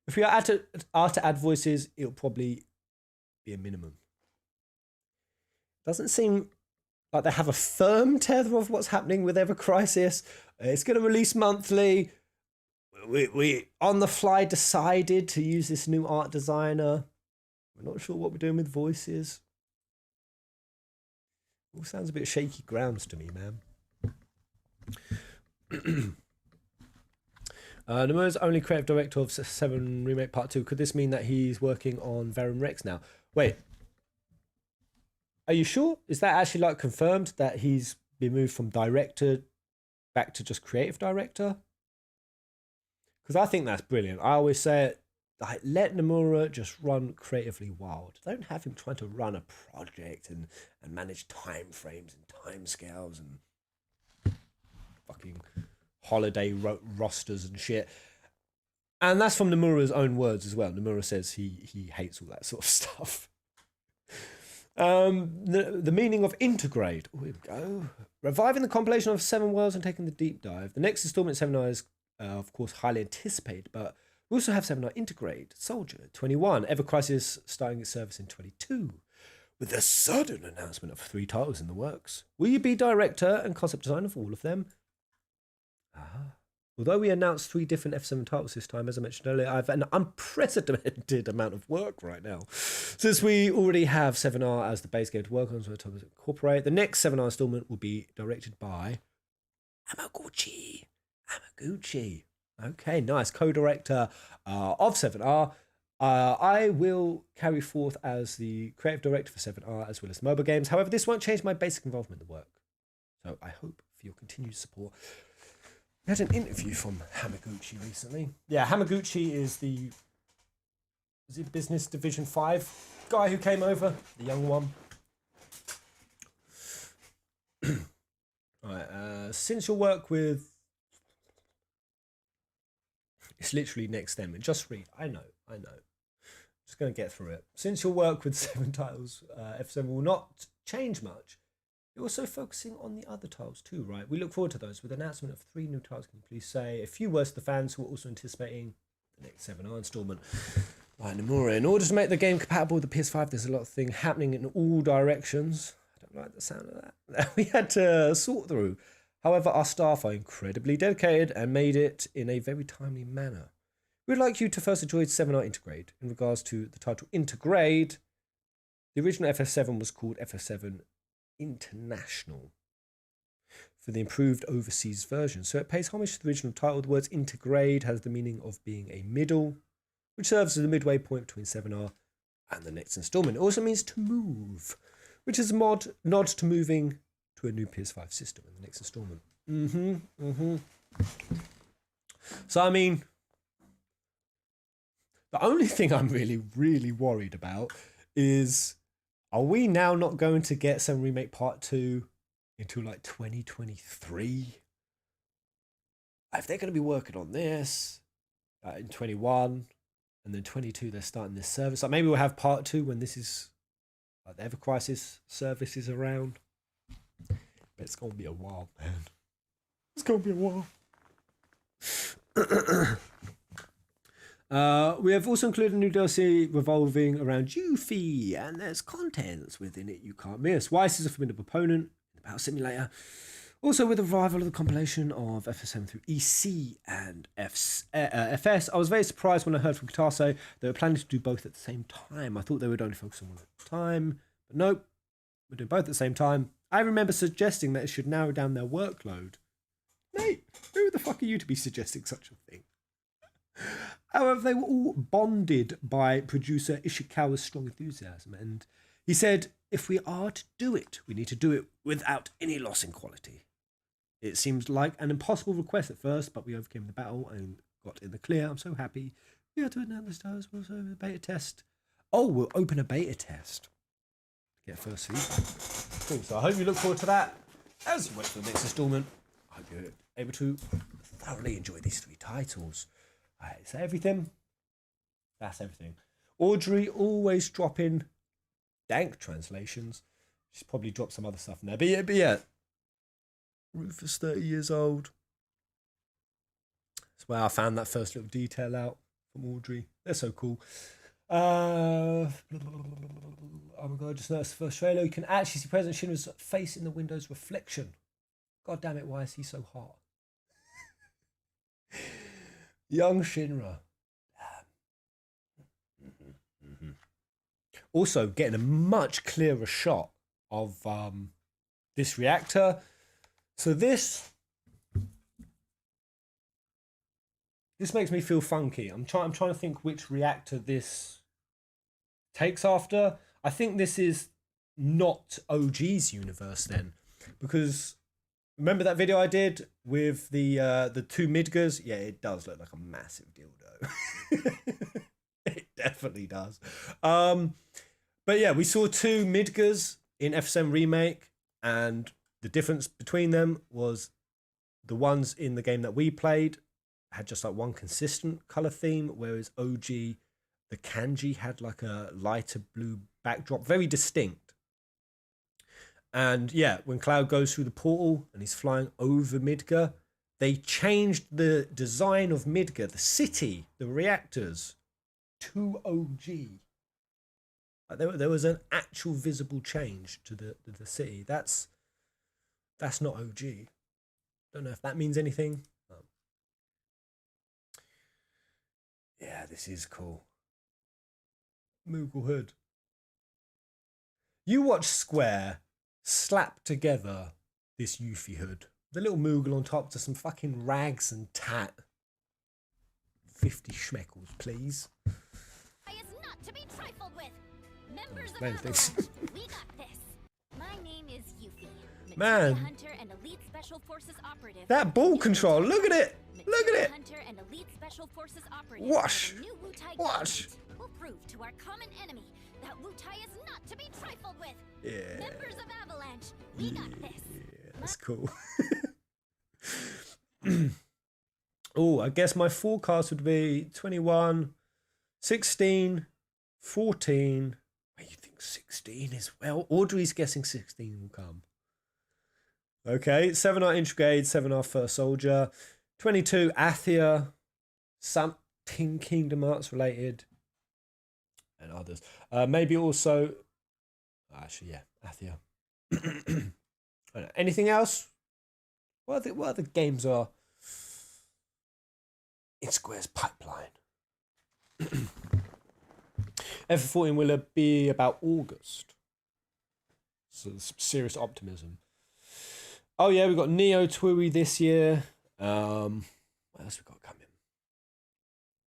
Speaker 1: If we are to add voices, it'll probably be a minimum. Doesn't seem like they have a firm tether of what's happening with Ever Crisis. It's going to release monthly. We on the fly decided to use this new art designer. We're not sure what we're doing with voices. All sounds a bit shaky grounds to me, man. Nomura's only creative director of 7 Remake Part 2. Could this mean that he's working on Verum Rex now? Wait. Are you sure? Is that actually like confirmed that he's been moved from director back to just creative director? Because I think that's brilliant. I always say it, like, let Nomura just run creatively wild. Don't have him trying to run a project and manage time frames and time scales and fucking holiday rosters and shit. And that's from Nomura's own words as well. Nomura says he hates all that sort of stuff. The meaning of Intergrade. Oh, here we go. Reviving the compilation of 7 worlds and taking the deep dive. The next installment, 7R, is of course highly anticipated, but we also have 7R Intergrade, Soldier, 21, Ever Crisis starting its service in 22, with a sudden announcement of 3 titles in the works. Will you be director and concept designer for all of them? Although we announced 3 different F7 titles this time, as I mentioned earlier, I have an unprecedented amount of work right now. Since we already have 7R as the base game to work on, so to incorporate, the next 7R installment will be directed by Hamaguchi. Okay, nice. Co-director of 7R. I will carry forth as the creative director for 7R as well as mobile games. However, this won't change my basic involvement in the work. So I hope for your continued support. We had an interview from Hamaguchi recently. Yeah, Hamaguchi is the Business Division 5 guy who came over, the young one. Right, since your work with... It's literally next then. Just read. I know. Just going to get through it. Since your work with 7 titles, F7 will not change much. You're also focusing on the other titles too, right? We look forward to those. With the announcement of 3 new titles, can you please say a few words to the fans who are also anticipating the next 7R installment? Right, Nomura, in order to make the game compatible with the PS5, there's a lot of things happening in all directions. I don't like the sound of that. We had to sort through. However, our staff are incredibly dedicated and made it in a very timely manner. We'd like you to first enjoy 7R Intergrade. In regards to the title Intergrade, the original FF7 was called FF7 International for the improved overseas version. So it pays homage to the original title. The words Intergrade has the meaning of being a middle, which serves as the midway point between 7R and the next installment. It also means to move, which is a nod to moving to a new PS5 system in the next installment. So, I mean, the only thing I'm really worried about is, are we now not going to get some Remake Part 2 until like 2023? If they're going to be working on this in 21 and then 22 they're starting this service, like maybe we'll have Part 2 when this is like the Ever Crisis service is around. But it's going to be a while, man. It's going to be a while. We have also included a new DLC revolving around Yuffie, and there's contents within it you can't miss. Weiss is a formidable opponent in the Battle Simulator. Also, with the revival of the compilation of FS7 through EC and FS, I was very surprised when I heard from Guitar say they were planning to do both at the same time. I thought they would only focus on one at a time, but nope, we're doing both at the same time. I remember suggesting that it should narrow down their workload. Mate, who the fuck are you to be suggesting such a thing? However, they were all bonded by producer Ishikawa's strong enthusiasm, and he said, if we are to do it, we need to do it without any loss in quality. It seemed like an impossible request at first, but we overcame the battle and got in the clear. I'm so happy. We are doing that the stars. We'll also a beta test. Oh, we'll open a beta test. Get first feedback. Cool. So I hope you look forward to that as you wait for the next installment. I hope you're able to thoroughly enjoy these 3 titles. Alright, is that everything? That's everything. Audrey always dropping dank translations. She's probably dropped some other stuff in there. But yeah. Rufus 30 years old. That's where I found that first little detail out from Audrey. They're so cool. Oh my god, I just noticed the first trailer. You can actually see President Shinra's face in the window's reflection. God damn it, why is he so hot? Young Shinra. Also, getting a much clearer shot of this reactor. So this makes me feel funky. I'm trying to think which reactor this takes after. I think this is not OG's universe then, because remember that video I did with the 2 Midgars? Yeah, it does look like a massive dildo. It definitely does. But yeah, we saw 2 Midgars in FSM Remake, and the difference between them was the ones in the game that we played had just like one consistent color theme, whereas OG, the kanji had like a lighter blue backdrop, very distinct. And yeah, when Cloud goes through the portal and he's flying over Midgar, they changed the design of Midgar, the city, the reactors, to OG. There was an actual visible change to the city. That's not OG. Don't know if that means anything. Yeah, this is cool. Moogle Hood. You watch Square slap together this Yuffie hood. The little Moogle on top to some fucking rags and tat. 50 schmeckles, please.
Speaker 2: Is not to be trifled with. Members of
Speaker 1: Man, thanks.
Speaker 2: Avalanche, we got this. My name is Yuffie.
Speaker 1: Man.
Speaker 2: Hunter and Elite Special Forces operative.
Speaker 1: That ball control, look at it! Look at it!
Speaker 2: Hunter and Elite Special Forces operative.
Speaker 1: Wash!
Speaker 2: for the new Wutai
Speaker 1: Wash!
Speaker 2: government. We'll prove to our common enemy that Wutai is not to be trifled with.
Speaker 1: Yeah.
Speaker 2: Members of Avalanche, we got this.
Speaker 1: Yeah, that's cool. Oh, I guess my forecast would be 21, 16, 14. Wait, you think 16 is well? Audrey's guessing 16 will come. Okay, 7R Intergrade, 7R First Soldier, 22 Athia, something Kingdom Hearts related, and others. Maybe also, actually, yeah, Athia. Anything else? What other games are in Square's pipeline? F14 will be about August. So some serious optimism. Oh yeah, we've got Neo Twui this year. What else we got coming?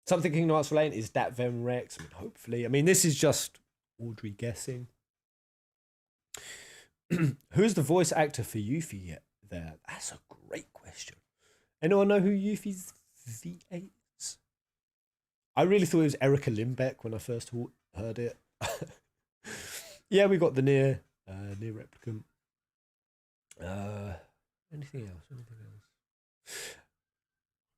Speaker 1: Something Kingdom Hearts related is Dat Vem Rex. I mean, hopefully. I mean, this is just Audrey guessing. Who's the voice actor for Yuffie yet there? That's a great question. Anyone know who Yuffie's V8 is? I really thought it was Erica Limbeck when I first heard it. Yeah, we got the near replicant. Anything else?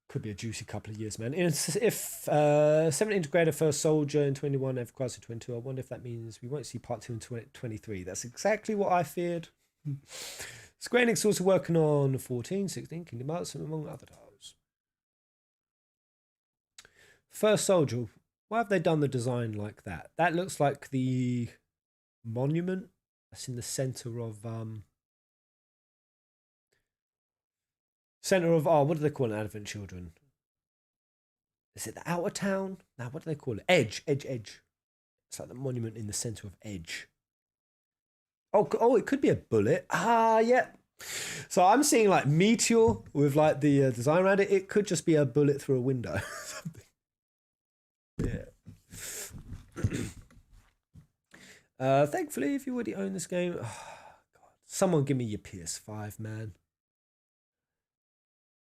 Speaker 1: Could be a juicy couple of years, man. If 7 Integrated First Soldier in 21, Everquest in 22, I wonder if that means we won't see part 2 in 23. That's exactly what I feared. Square Enix also working on 14, 16, Kingdom Hearts, among other titles. First Soldier, why have they done the design like that? That looks like the monument that's in the center of what do they call it, Advent Children? Is it the Outer Town? No, what do they call it? Edge. It's like the monument in the center of Edge. Oh, it could be a bullet. Yeah. So I'm seeing like Meteor with like the design around it. It could just be a bullet through a window. Yeah. Thankfully, if you already own this game, God, someone give me your PS5, man.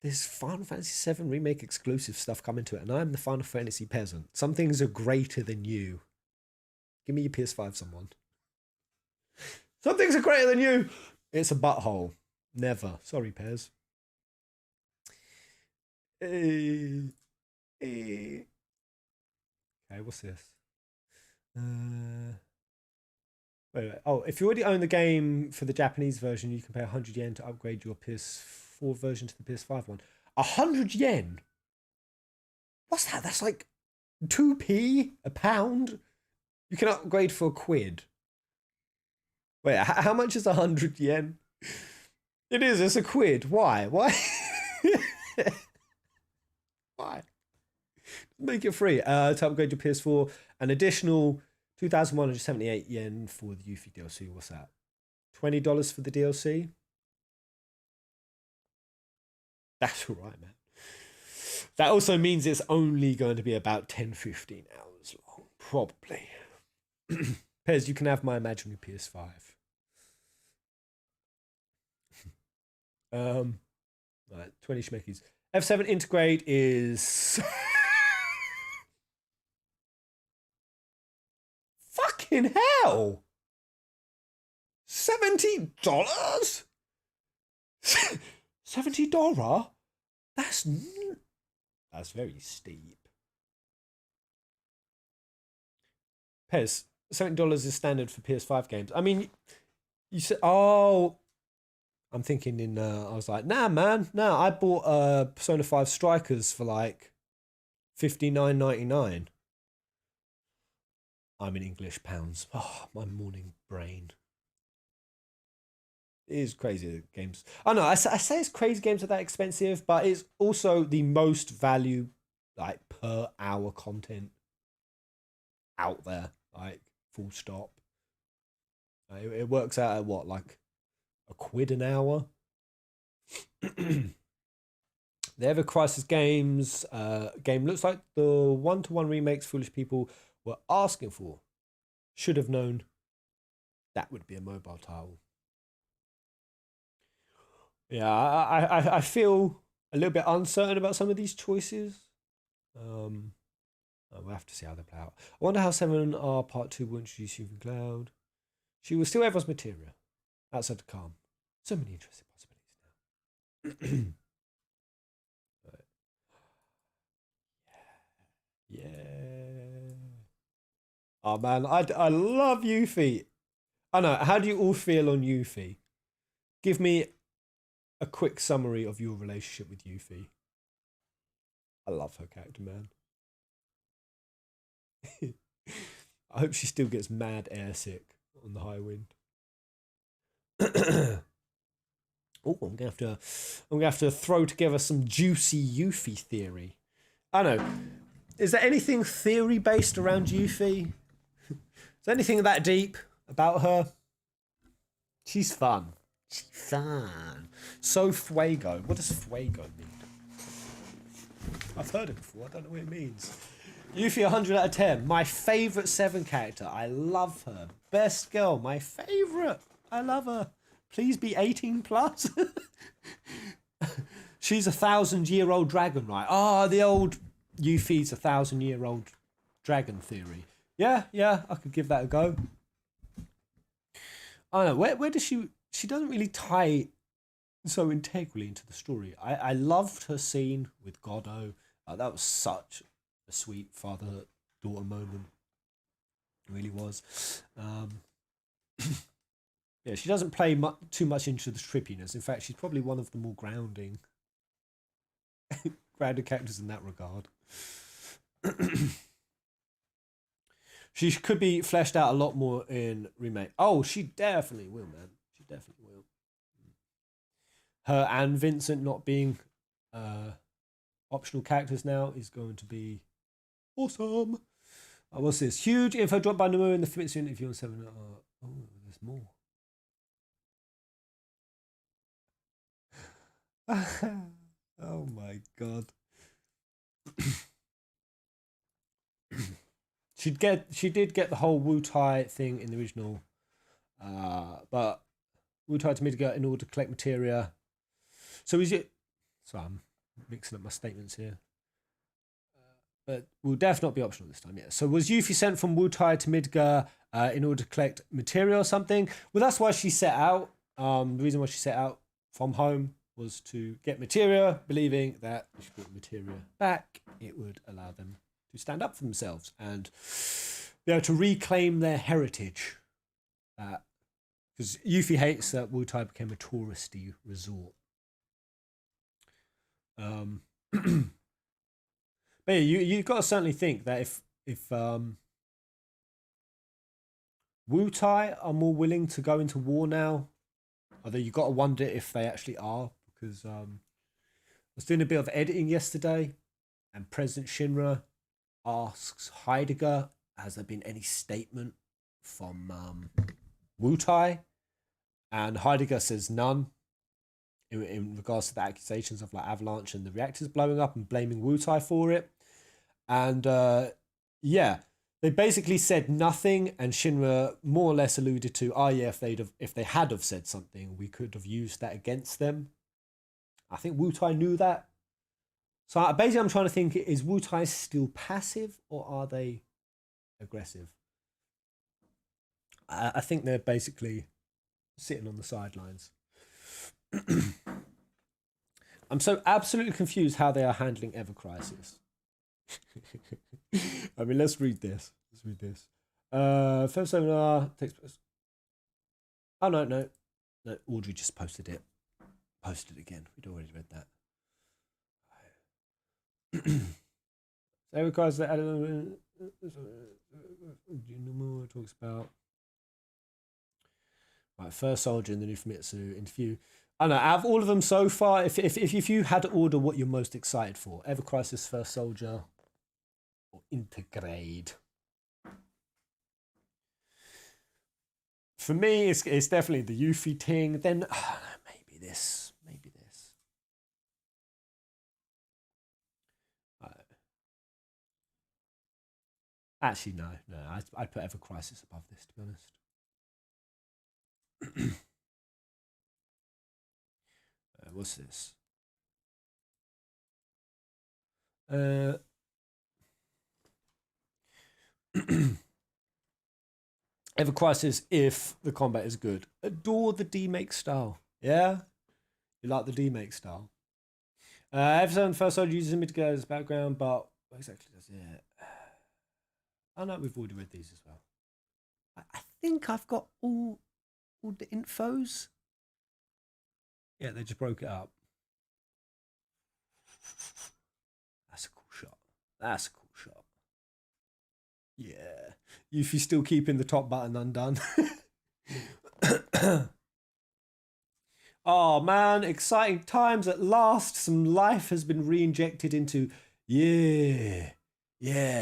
Speaker 1: there's Final Fantasy VII Remake exclusive stuff coming to it, and I'm the Final Fantasy peasant. Some things are greater than you. Give me your PS5, someone. Some things are greater than you. It's a butthole. Never. Sorry, Pez. Okay, what's this? Wait. Oh, if you already own the game for the Japanese version, you can pay 100 yen to upgrade your PS4 version to the PS5 one. 100 yen? What's that? That's like 2p? A pound? You can upgrade for £1. Wait, how much is 100 yen? It is, it's £1. Why? Why? Why? Make it free. To upgrade your PS4, an additional 2,178 yen for the Yuffie DLC. What's that? $20 for the DLC? That's all right, man. That also means it's only going to be about 10-15 hours long, probably. Pez, you can have my imaginary PS5. Right, 20 schmeckies. F7 Intergrade is fucking hell. $70? $70? That's very steep. Pez, $70 is standard for PS5 games. I mean, you said, oh, I'm thinking I was like, nah, man, nah, I bought Persona 5 Strikers for like $59.99. I'm in English pounds. Oh, my morning brain. It is crazy that games. I know, I say it's crazy games are that expensive, but it's also the most value, like, per hour content out there. Like, full stop. It works out at what, like £1 an hour? The Ever Crisis Games game looks like the one-to-one remakes foolish people were asking for. Should have known that would be a mobile title. Yeah, I feel a little bit uncertain about some of these choices. We'll have to see how they play out. I wonder how 7R Part 2 will introduce Yuffie Cloud. She was still everyone's material. Outside the calm. So many interesting possibilities now. Right. Yeah. Oh man, I love Yuffie. I know. How do you all feel on Yuffie? Give me a quick summary of your relationship with Yuffie. I love her character, man. I hope she still gets mad airsick on the high wind. Oh, I'm gonna have to throw together some juicy Yuffie theory. I know. Is there anything theory based around Yuffie? Is there anything that deep about her? She's fun. She's fun. So fuego. What does fuego mean? I've heard it before. I don't know what it means. Yuffie 100 out of 10. My favourite 7 character. I love her. Best girl. My favourite. I love her. Please be 18 plus. She's 1,000-year-old dragon, right? Oh, the old Yuffie's 1,000-year-old dragon theory. Yeah, I could give that a go. I don't know. Where does she doesn't really tie so integrally into the story. I loved her scene with Godot. That was such a sweet father-daughter moment. It really was. Yeah, she doesn't play too much into the trippiness. In fact, she's probably one of the more grounded characters in that regard. She could be fleshed out a lot more in Remake. Oh, she definitely will, man. She definitely will. Her and Vincent not being optional characters now is going to be awesome. What's this? Huge info dropped by Nomura in the Famitsu interview on 7. Oh, there's more. Oh my god. She did get the whole Wu-Tai thing in the original, but Wu-Tai to mitigate in order to collect materia. So is it? So I'm mixing up my statements here. But will definitely not be optional this time, yeah. So was Yuffie sent from Wutai to Midgar in order to collect material or something? Well, that's why she set out. The reason why she set out from home was to get materia, believing that if she brought materia back, it would allow them to stand up for themselves and be able to reclaim their heritage. Because Yuffie hates that Wutai became a touristy resort. But yeah, you've got to certainly think that if Wutai are more willing to go into war now, although you've got to wonder if they actually are, because I was doing a bit of editing yesterday, and President Shinra asks Heidegger, has there been any statement from Wutai? And Heidegger says none in regards to the accusations of like Avalanche and the reactors blowing up and blaming Wutai for it. And yeah, they basically said nothing, and Shinra more or less alluded to, yeah, if they had have said something, we could have used that against them. I think Wutai knew that. So basically I'm trying to think, is Wutai still passive or are they aggressive? I think they're basically sitting on the sidelines. I'm so absolutely confused how they are handling Ever Crisis. I mean, let's read this. First seminar takes place. Oh no, Audrey just posted it. Posted it again. We'd already read that. Ever Crisis talks about first soldier in the new Famitsu interview. I don't know, out of all of them so far, if you had to order what you're most excited for, Ever Crisis, First Soldier, or Intergrade. For me, it's definitely the Yuffie thing. Then maybe this. Actually, no. I'd put Ever Crisis above this, to be honest. What's this? Ever Crisis, if the combat is good. Adore the D-Make style. Yeah? You like the D-Make style. Episode First Soldier uses Midgar as background, but what exactly does it? Oh no, we've already read these as well. I think I've got all the infos. Yeah, they just broke it up. That's a cool shot. Yeah. Yuffie's still keeping the top button undone. Oh man, exciting times at last. Some life has been re-injected into... Yeah,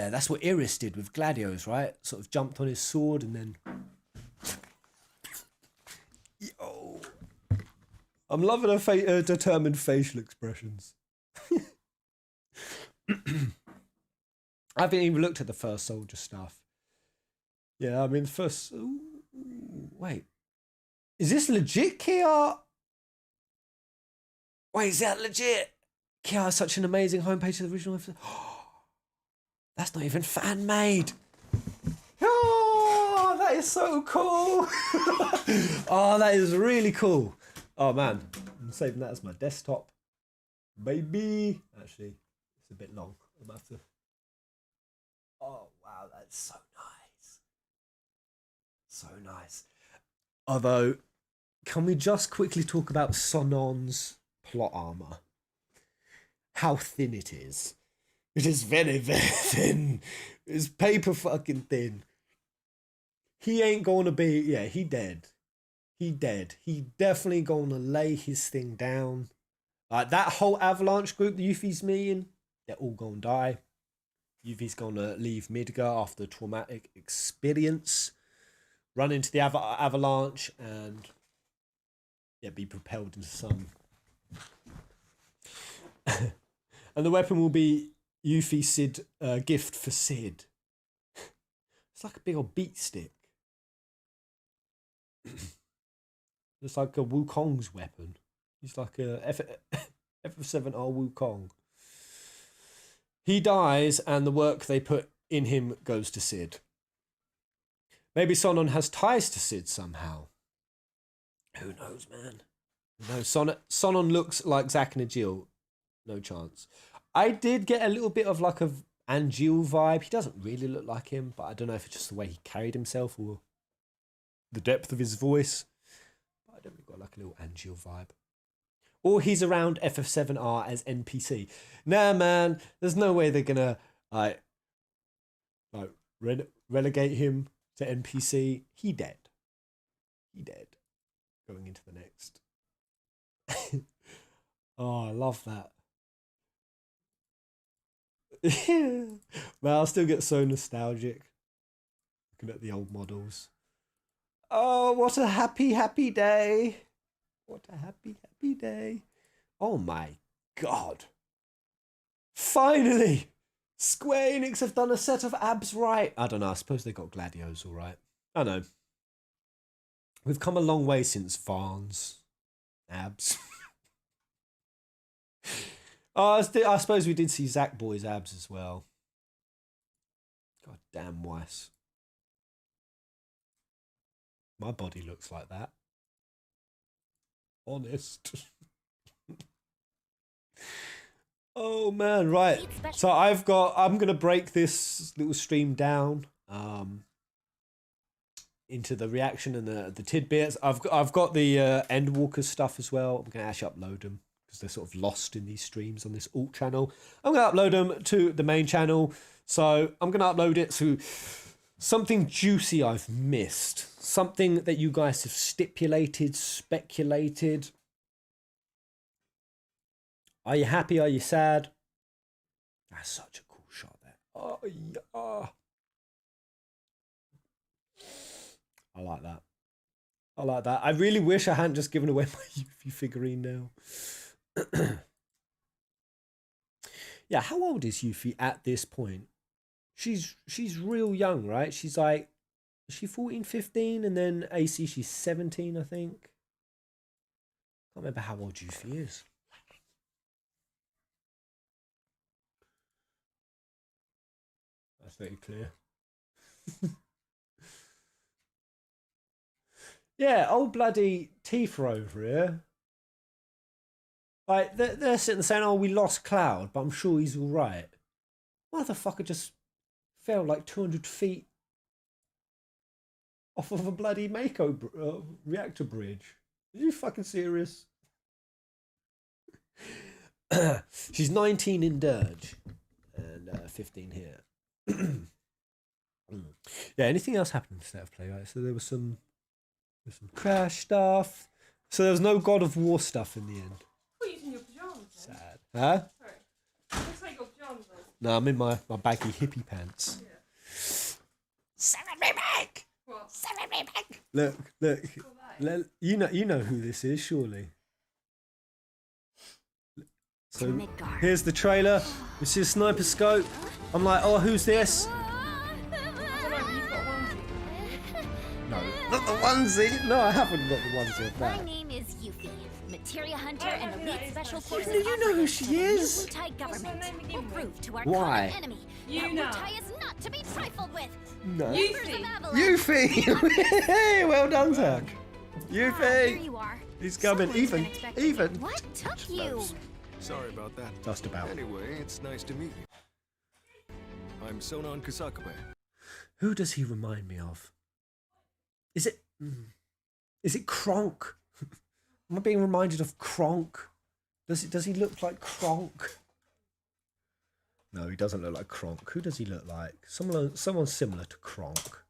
Speaker 1: that's what Iris did with Gladios, right? Sort of jumped on his sword and then... Yo. I'm loving her determined facial expressions. I haven't even looked at the First Soldier stuff. Yeah, I mean, first... Ooh, wait. Is this legit, Kia? Wait, is that legit? Kia has such an amazing homepage to the original episode. That's not even fan-made. Oh, that is so cool. Oh, that is really cool. Oh, man. I'm saving that as my desktop. Baby. Actually, it's a bit long. I'm going to have to... Oh, wow, that's so nice. So nice. Although, can we just quickly talk about Sonon's plot armor? How thin it is. It is very, very thin. It's paper fucking thin. He ain't gonna be... Yeah, he dead. He definitely gonna lay his thing down. Like, that whole Avalanche group that Yuffie's meeting, they're all gonna die. Yuffie's gonna leave Midgar after a traumatic experience, run into the Avalanche, and be propelled into some... And the weapon will be Yuffie Sid gift for Sid. It's like a big old beat stick. It's like a Wukong's weapon. He's like a FF7R Wukong. He dies, and the work they put in him goes to Sid. Maybe Sonon has ties to Sid somehow. Who knows, man? No, Sonon looks like Zack and Ajil. No chance. I did get a little bit of like a Angeal vibe. He doesn't really look like him, but I don't know if it's just the way he carried himself or the depth of his voice. But I definitely got like a little Angeal vibe. Or he's around FF7R as NPC. Nah, man, there's no way they're gonna relegate him to NPC. He dead. He dead. Going into the next. Oh, I love that. Man, I'll still get so nostalgic looking at the old models. Oh, what a happy, happy day. What a happy, happy day. Oh my god. Finally! Square Enix have done a set of abs right. I don't know, I suppose they got Gladios all right. I know. We've come a long way since Vans. Abs. I suppose we did see Zack Boy's abs as well. God damn Weiss. My body looks like that. Honest. Oh man, right. So I'm gonna break this little stream down into the reaction and the tidbits. I've got the Endwalker stuff as well. I'm gonna actually upload them because they're sort of lost in these streams on this alt channel. I'm gonna upload them to the main channel. So I'm gonna upload it to something juicy I've missed. Something that you guys have stipulated, speculated. Are you happy? Are you sad? That's such a cool shot there. Oh, yeah. I like that. I like that. I really wish I hadn't just given away my Yuffie figurine now. Yeah, how old is Yuffie at this point? She's real young, right? She's like, is she 14, 15? And then AC, she's 17, I think. Can't remember how old Yuffie is. That's very clear. Yeah, old bloody Tifa over here. Like, they're sitting saying, oh, we lost Cloud, but I'm sure he's all right. Motherfucker just fell like 200 feet off of a bloody Mako reactor bridge. Are you fucking serious? She's 19 in Dirge and 15 here. Yeah, anything else happened in the State of Play, guys? So there was some Crash stuff. So there was no God of War stuff in the end.
Speaker 8: What are you in your pajamas?
Speaker 1: Sad. Huh?
Speaker 8: Sorry. Looks like your pajamas.
Speaker 1: No, I'm in my baggy hippie pants.
Speaker 8: Yeah.
Speaker 1: 7 Remake!
Speaker 8: What?
Speaker 1: 7 Remake! Look. You know who this is, surely. So here's the trailer. We see a sniper scope. I'm like, oh, who's this? No, not the onesie. No, I haven't got the onesie of that.
Speaker 2: My name is Yuffie, Materia Hunter and Elite Special Forces.
Speaker 1: You know who she is.
Speaker 2: The Wutai government will prove to our
Speaker 1: Why?
Speaker 2: common enemy that Wutai is not to be trifled with.
Speaker 1: No.
Speaker 2: Yuffie!
Speaker 1: Well done, Zach.
Speaker 2: There
Speaker 1: Yuffie!
Speaker 2: you are.
Speaker 1: He's coming.
Speaker 2: Someone's
Speaker 1: Even.
Speaker 2: unexpected. What took you?
Speaker 3: Sorry about that.
Speaker 1: Just about.
Speaker 3: Anyway, it's nice to meet you. I'm Sonon Kusakabe.
Speaker 1: Who does he remind me of? Is it Kronk? Am I being reminded of Kronk? Does he look like Kronk? No, he doesn't look like Kronk. Who does he look like? Someone similar to Kronk.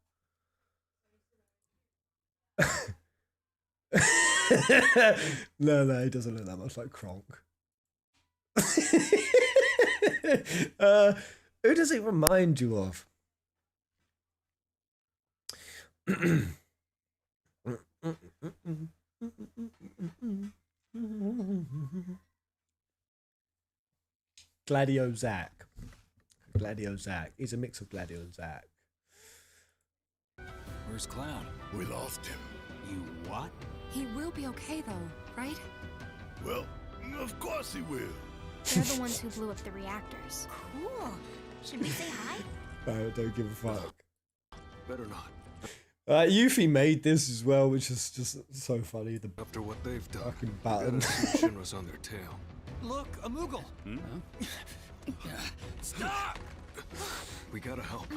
Speaker 1: No, he doesn't look that much like Kronk. Who does it remind you of? Gladio Zack. He's a mix of Gladio and Zack.
Speaker 5: Where's Cloud?
Speaker 9: We lost him.
Speaker 5: You what?
Speaker 7: He will be okay though, right?
Speaker 9: Well,
Speaker 5: Of course he will.
Speaker 6: They're the ones who blew up the reactors.
Speaker 2: Cool. Should we say hi?
Speaker 1: I don't give a fuck.
Speaker 3: Better not.
Speaker 1: Yuffie made this as well, which is just so funny. The
Speaker 3: After what they've done,
Speaker 1: fucking
Speaker 3: gotta
Speaker 1: button.
Speaker 3: see Shinra's on their tail.
Speaker 5: Look, a Moogle. Stop!
Speaker 3: We gotta help.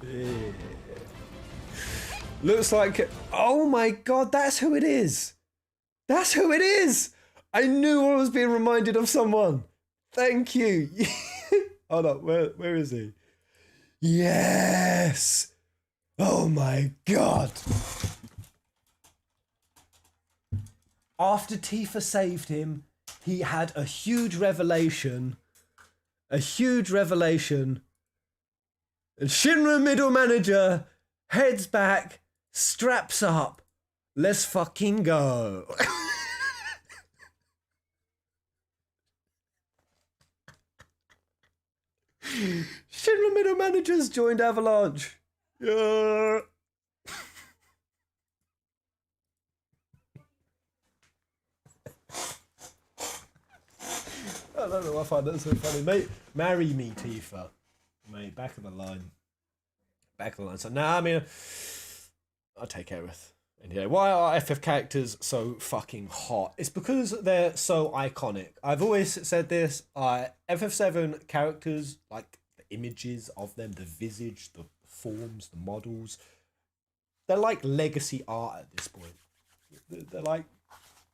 Speaker 1: Yeah. Looks like, oh my god, that's who it is. That's who it is. I knew I was being reminded of someone. Thank you. Hold up, where is he? Yes. Oh my god. After Tifa saved him, he had a huge revelation. A huge revelation. And Shinra middle manager heads back, straps up. Let's fucking go. Shinra middle managers joined Avalanche. Yeah. I don't know. I find that so funny, mate. Marry me, Tifa. Mate, back of the line. Back of the line. So now, I mean, I'll take care of it. Anyway, why are FF characters so fucking hot? It's because they're so iconic. I've always said this. FF7 characters, like the images of them, the visage, the forms, the models, they're like legacy art at this point. They're like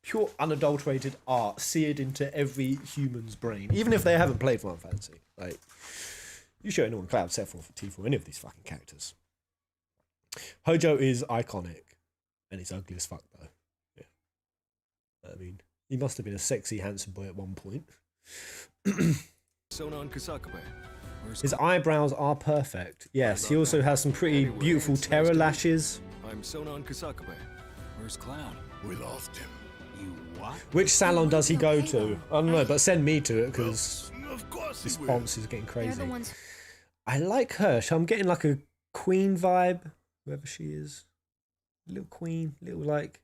Speaker 1: pure unadulterated art seared into every human's brain, even if they haven't played Final Fantasy. Like, you show anyone Cloud, Sephiroth, Tifa, any of these fucking characters. Hojo is iconic, and he's ugly as fuck though. Yeah, I mean, he must have been a sexy, handsome boy at one point.
Speaker 3: Sonon Kusakabe.
Speaker 1: His eyebrows are perfect. Yes, he also has some pretty beautiful terror lashes.
Speaker 3: I'm Sonon Kusakabe.
Speaker 5: Where's Cloud? We lost him. You what?
Speaker 1: Which salon does he go to? I don't know, but send me to it because
Speaker 5: Of course
Speaker 1: this
Speaker 5: he will.
Speaker 1: sponsor is getting
Speaker 6: They're
Speaker 1: crazy.
Speaker 6: the ones.
Speaker 1: I like her. So I'm getting like a queen vibe, whoever she is. Little queen, little like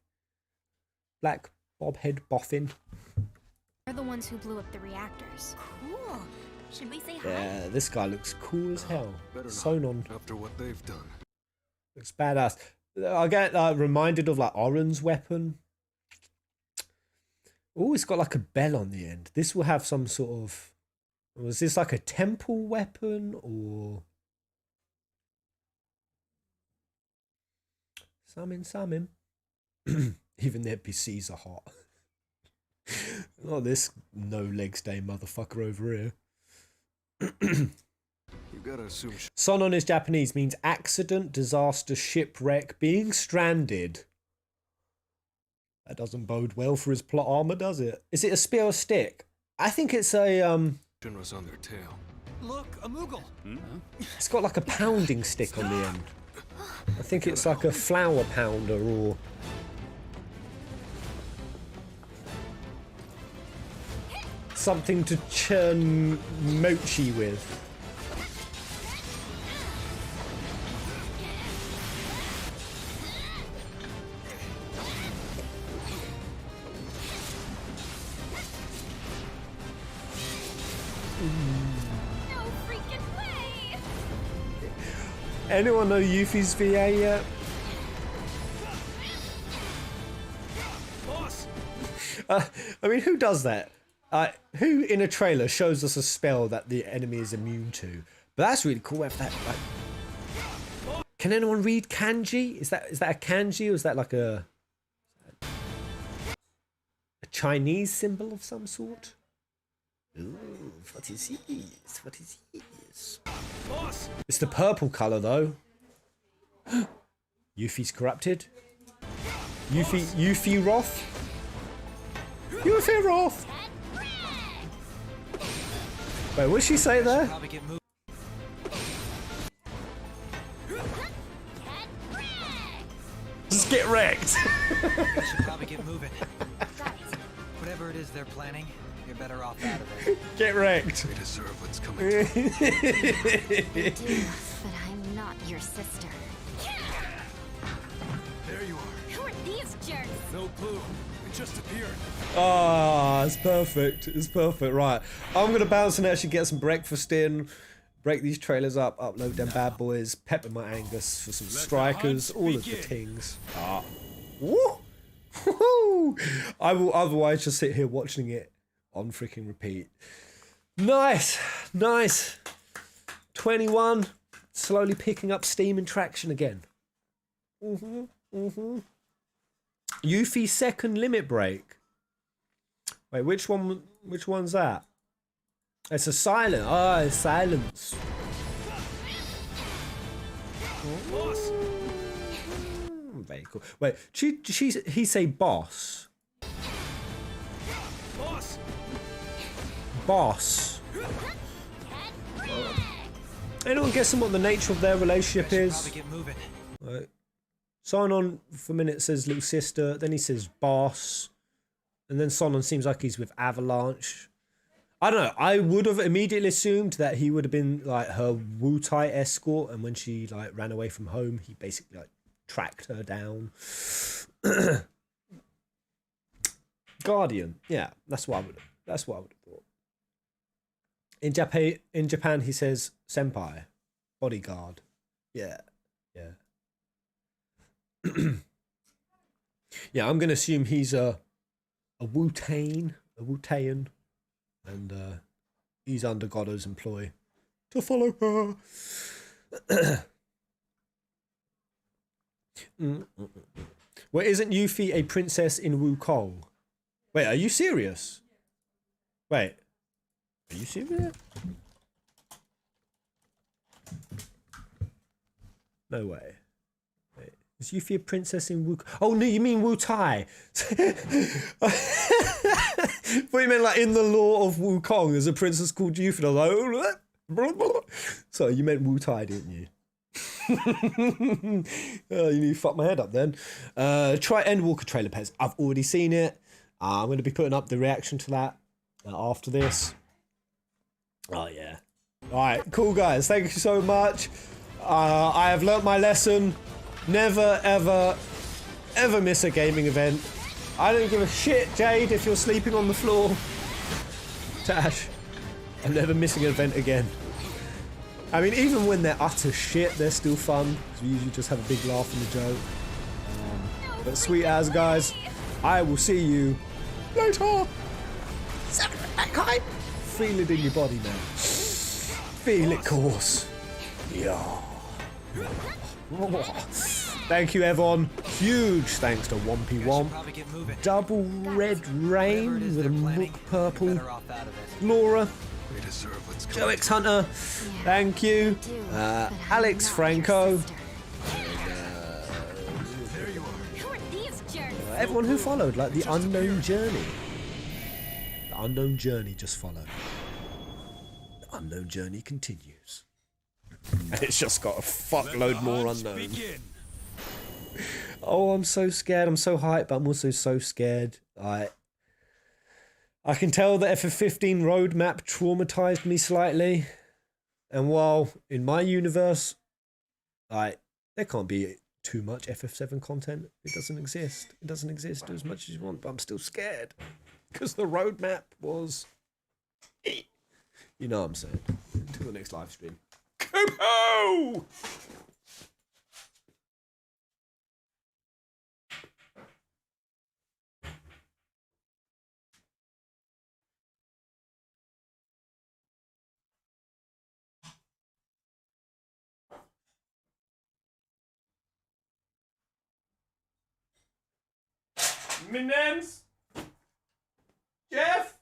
Speaker 1: black bob head boffin.
Speaker 6: They're the ones who blew up the reactors.
Speaker 2: Cool. Should we say hi?
Speaker 1: Yeah, this guy looks cool as hell.
Speaker 3: Better not.
Speaker 1: Sonon
Speaker 3: After what they've done.
Speaker 1: looks badass. I get reminded of like Oren's weapon. Oh, it's got like a bell on the end. This will have some sort of... Was this like a temple weapon or... Summon. Even the NPCs are hot. Oh, this no legs day motherfucker over here.
Speaker 3: You gotta assume
Speaker 1: Sonon is Japanese, means accident, disaster, shipwreck, being stranded. That doesn't bode well for his plot armor, does it? Is it a spear or stick? I think it's a
Speaker 3: Shinra's on their tail.
Speaker 5: Look, a Moogle.
Speaker 1: it's got like a pounding stick on the end. I think it's like a flour pounder or... something to churn mochi with.
Speaker 2: No freaking way!
Speaker 1: Anyone know Yuffie's VA yet?
Speaker 5: Boss.
Speaker 1: I mean, who does that? Who in a trailer shows us a spell that the enemy is immune to? But that's really cool. If that, like, can anyone read kanji? Is that a kanji or is that like a Chinese symbol of some sort? Ooh, what is this? What is this?
Speaker 5: Boss.
Speaker 1: It's the purple color though. Yuffie's corrupted. Yuffie Roth. Yuffie Roth. Wait, what did she say there?
Speaker 5: Probably get moved.
Speaker 1: Just get wrecked.
Speaker 5: Should probably get moving. Whatever it is they're planning, you're better off out of it.
Speaker 1: Get wrecked.
Speaker 3: They deserve what's coming to them.
Speaker 2: Do, but I'm not your sister.
Speaker 3: There you are.
Speaker 2: Who are these jerks?
Speaker 3: No clue. It just appeared.
Speaker 1: Ah, it's perfect. It's perfect. Right. I'm gonna bounce and actually get some breakfast in. Break these trailers up, upload them bad boys, pepper my Angus for some strikers, all of the things. Ah. Woo! Woo! I will otherwise just sit here watching it on freaking repeat. Nice! Nice! 21, slowly picking up steam and traction again. Yuffie's second limit break. Wait, which one's that? It's a silent. Ah, it's silence.
Speaker 3: Boss.
Speaker 1: Very cool. Wait, he say boss?
Speaker 3: Boss.
Speaker 1: Boss. Anyone guessing what the nature of their relationship is?
Speaker 5: Probably get moving.
Speaker 1: Right. Sonon for a minute says little sister, then he says boss, and then Sonon seems like he's with Avalanche. I don't know. I would have immediately assumed that he would have been like her Wu-Tai escort, and when she like ran away from home, he basically like tracked her down. Guardian, yeah, that's what I would have thought. In Japan, he says senpai, bodyguard. Yeah. Yeah, I'm gonna assume he's a Wu-Taian, and he's under Goddo's employ to follow her. Well, isn't Yuffie a princess in Wukong? Wait, are you serious? Wait, are you serious? No way. Wait, is Yuffie a princess in Wukong? Oh no, you mean Wu-Tai. What you meant, like in the lore of Wukong, there's a princess called Yuffie. I was like, so you meant Wu-Tai, didn't you? Oh, you fucked my head up then. Try Endwalker trailer pets. I've already seen it. I'm going to be putting up the reaction to that after this. Oh yeah. Alright, cool guys. Thank you so much. I have learnt my lesson. Never, ever, ever miss a gaming event. I don't give a shit, Jade, if you're sleeping on the floor. Tash, I'm never missing an event again. I mean, even when they're utter shit, they're still fun. We usually just have a big laugh and a joke. But sweet as guys, I will see you later. Feel it in your body, man. Feel it course. Yeah. Thank you, everyone. Huge thanks to Wompy Womp. Double red rain with a mook purple. Laura. Joe X Hunter. Thank you. Alex Franco. Everyone who followed, like the unknown journey. The unknown journey just followed. The unknown journey continues. And it's just got a fuckload more unknown. Oh, I'm so scared. I'm so hyped, but I'm also so scared. I can tell the FF15 roadmap traumatized me slightly. And while in my universe, there can't be too much FF7 content. It doesn't exist. It doesn't exist. Do as much as you want, but I'm still scared. Because the roadmap was... You know what I'm saying. Until the next live stream. Kupo! My name's Jeff.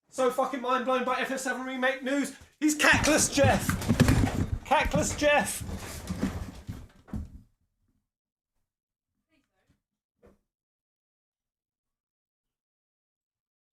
Speaker 1: So fucking mind blown by FF7 Remake news. He's Cackless Jeff. Cackless Jeff.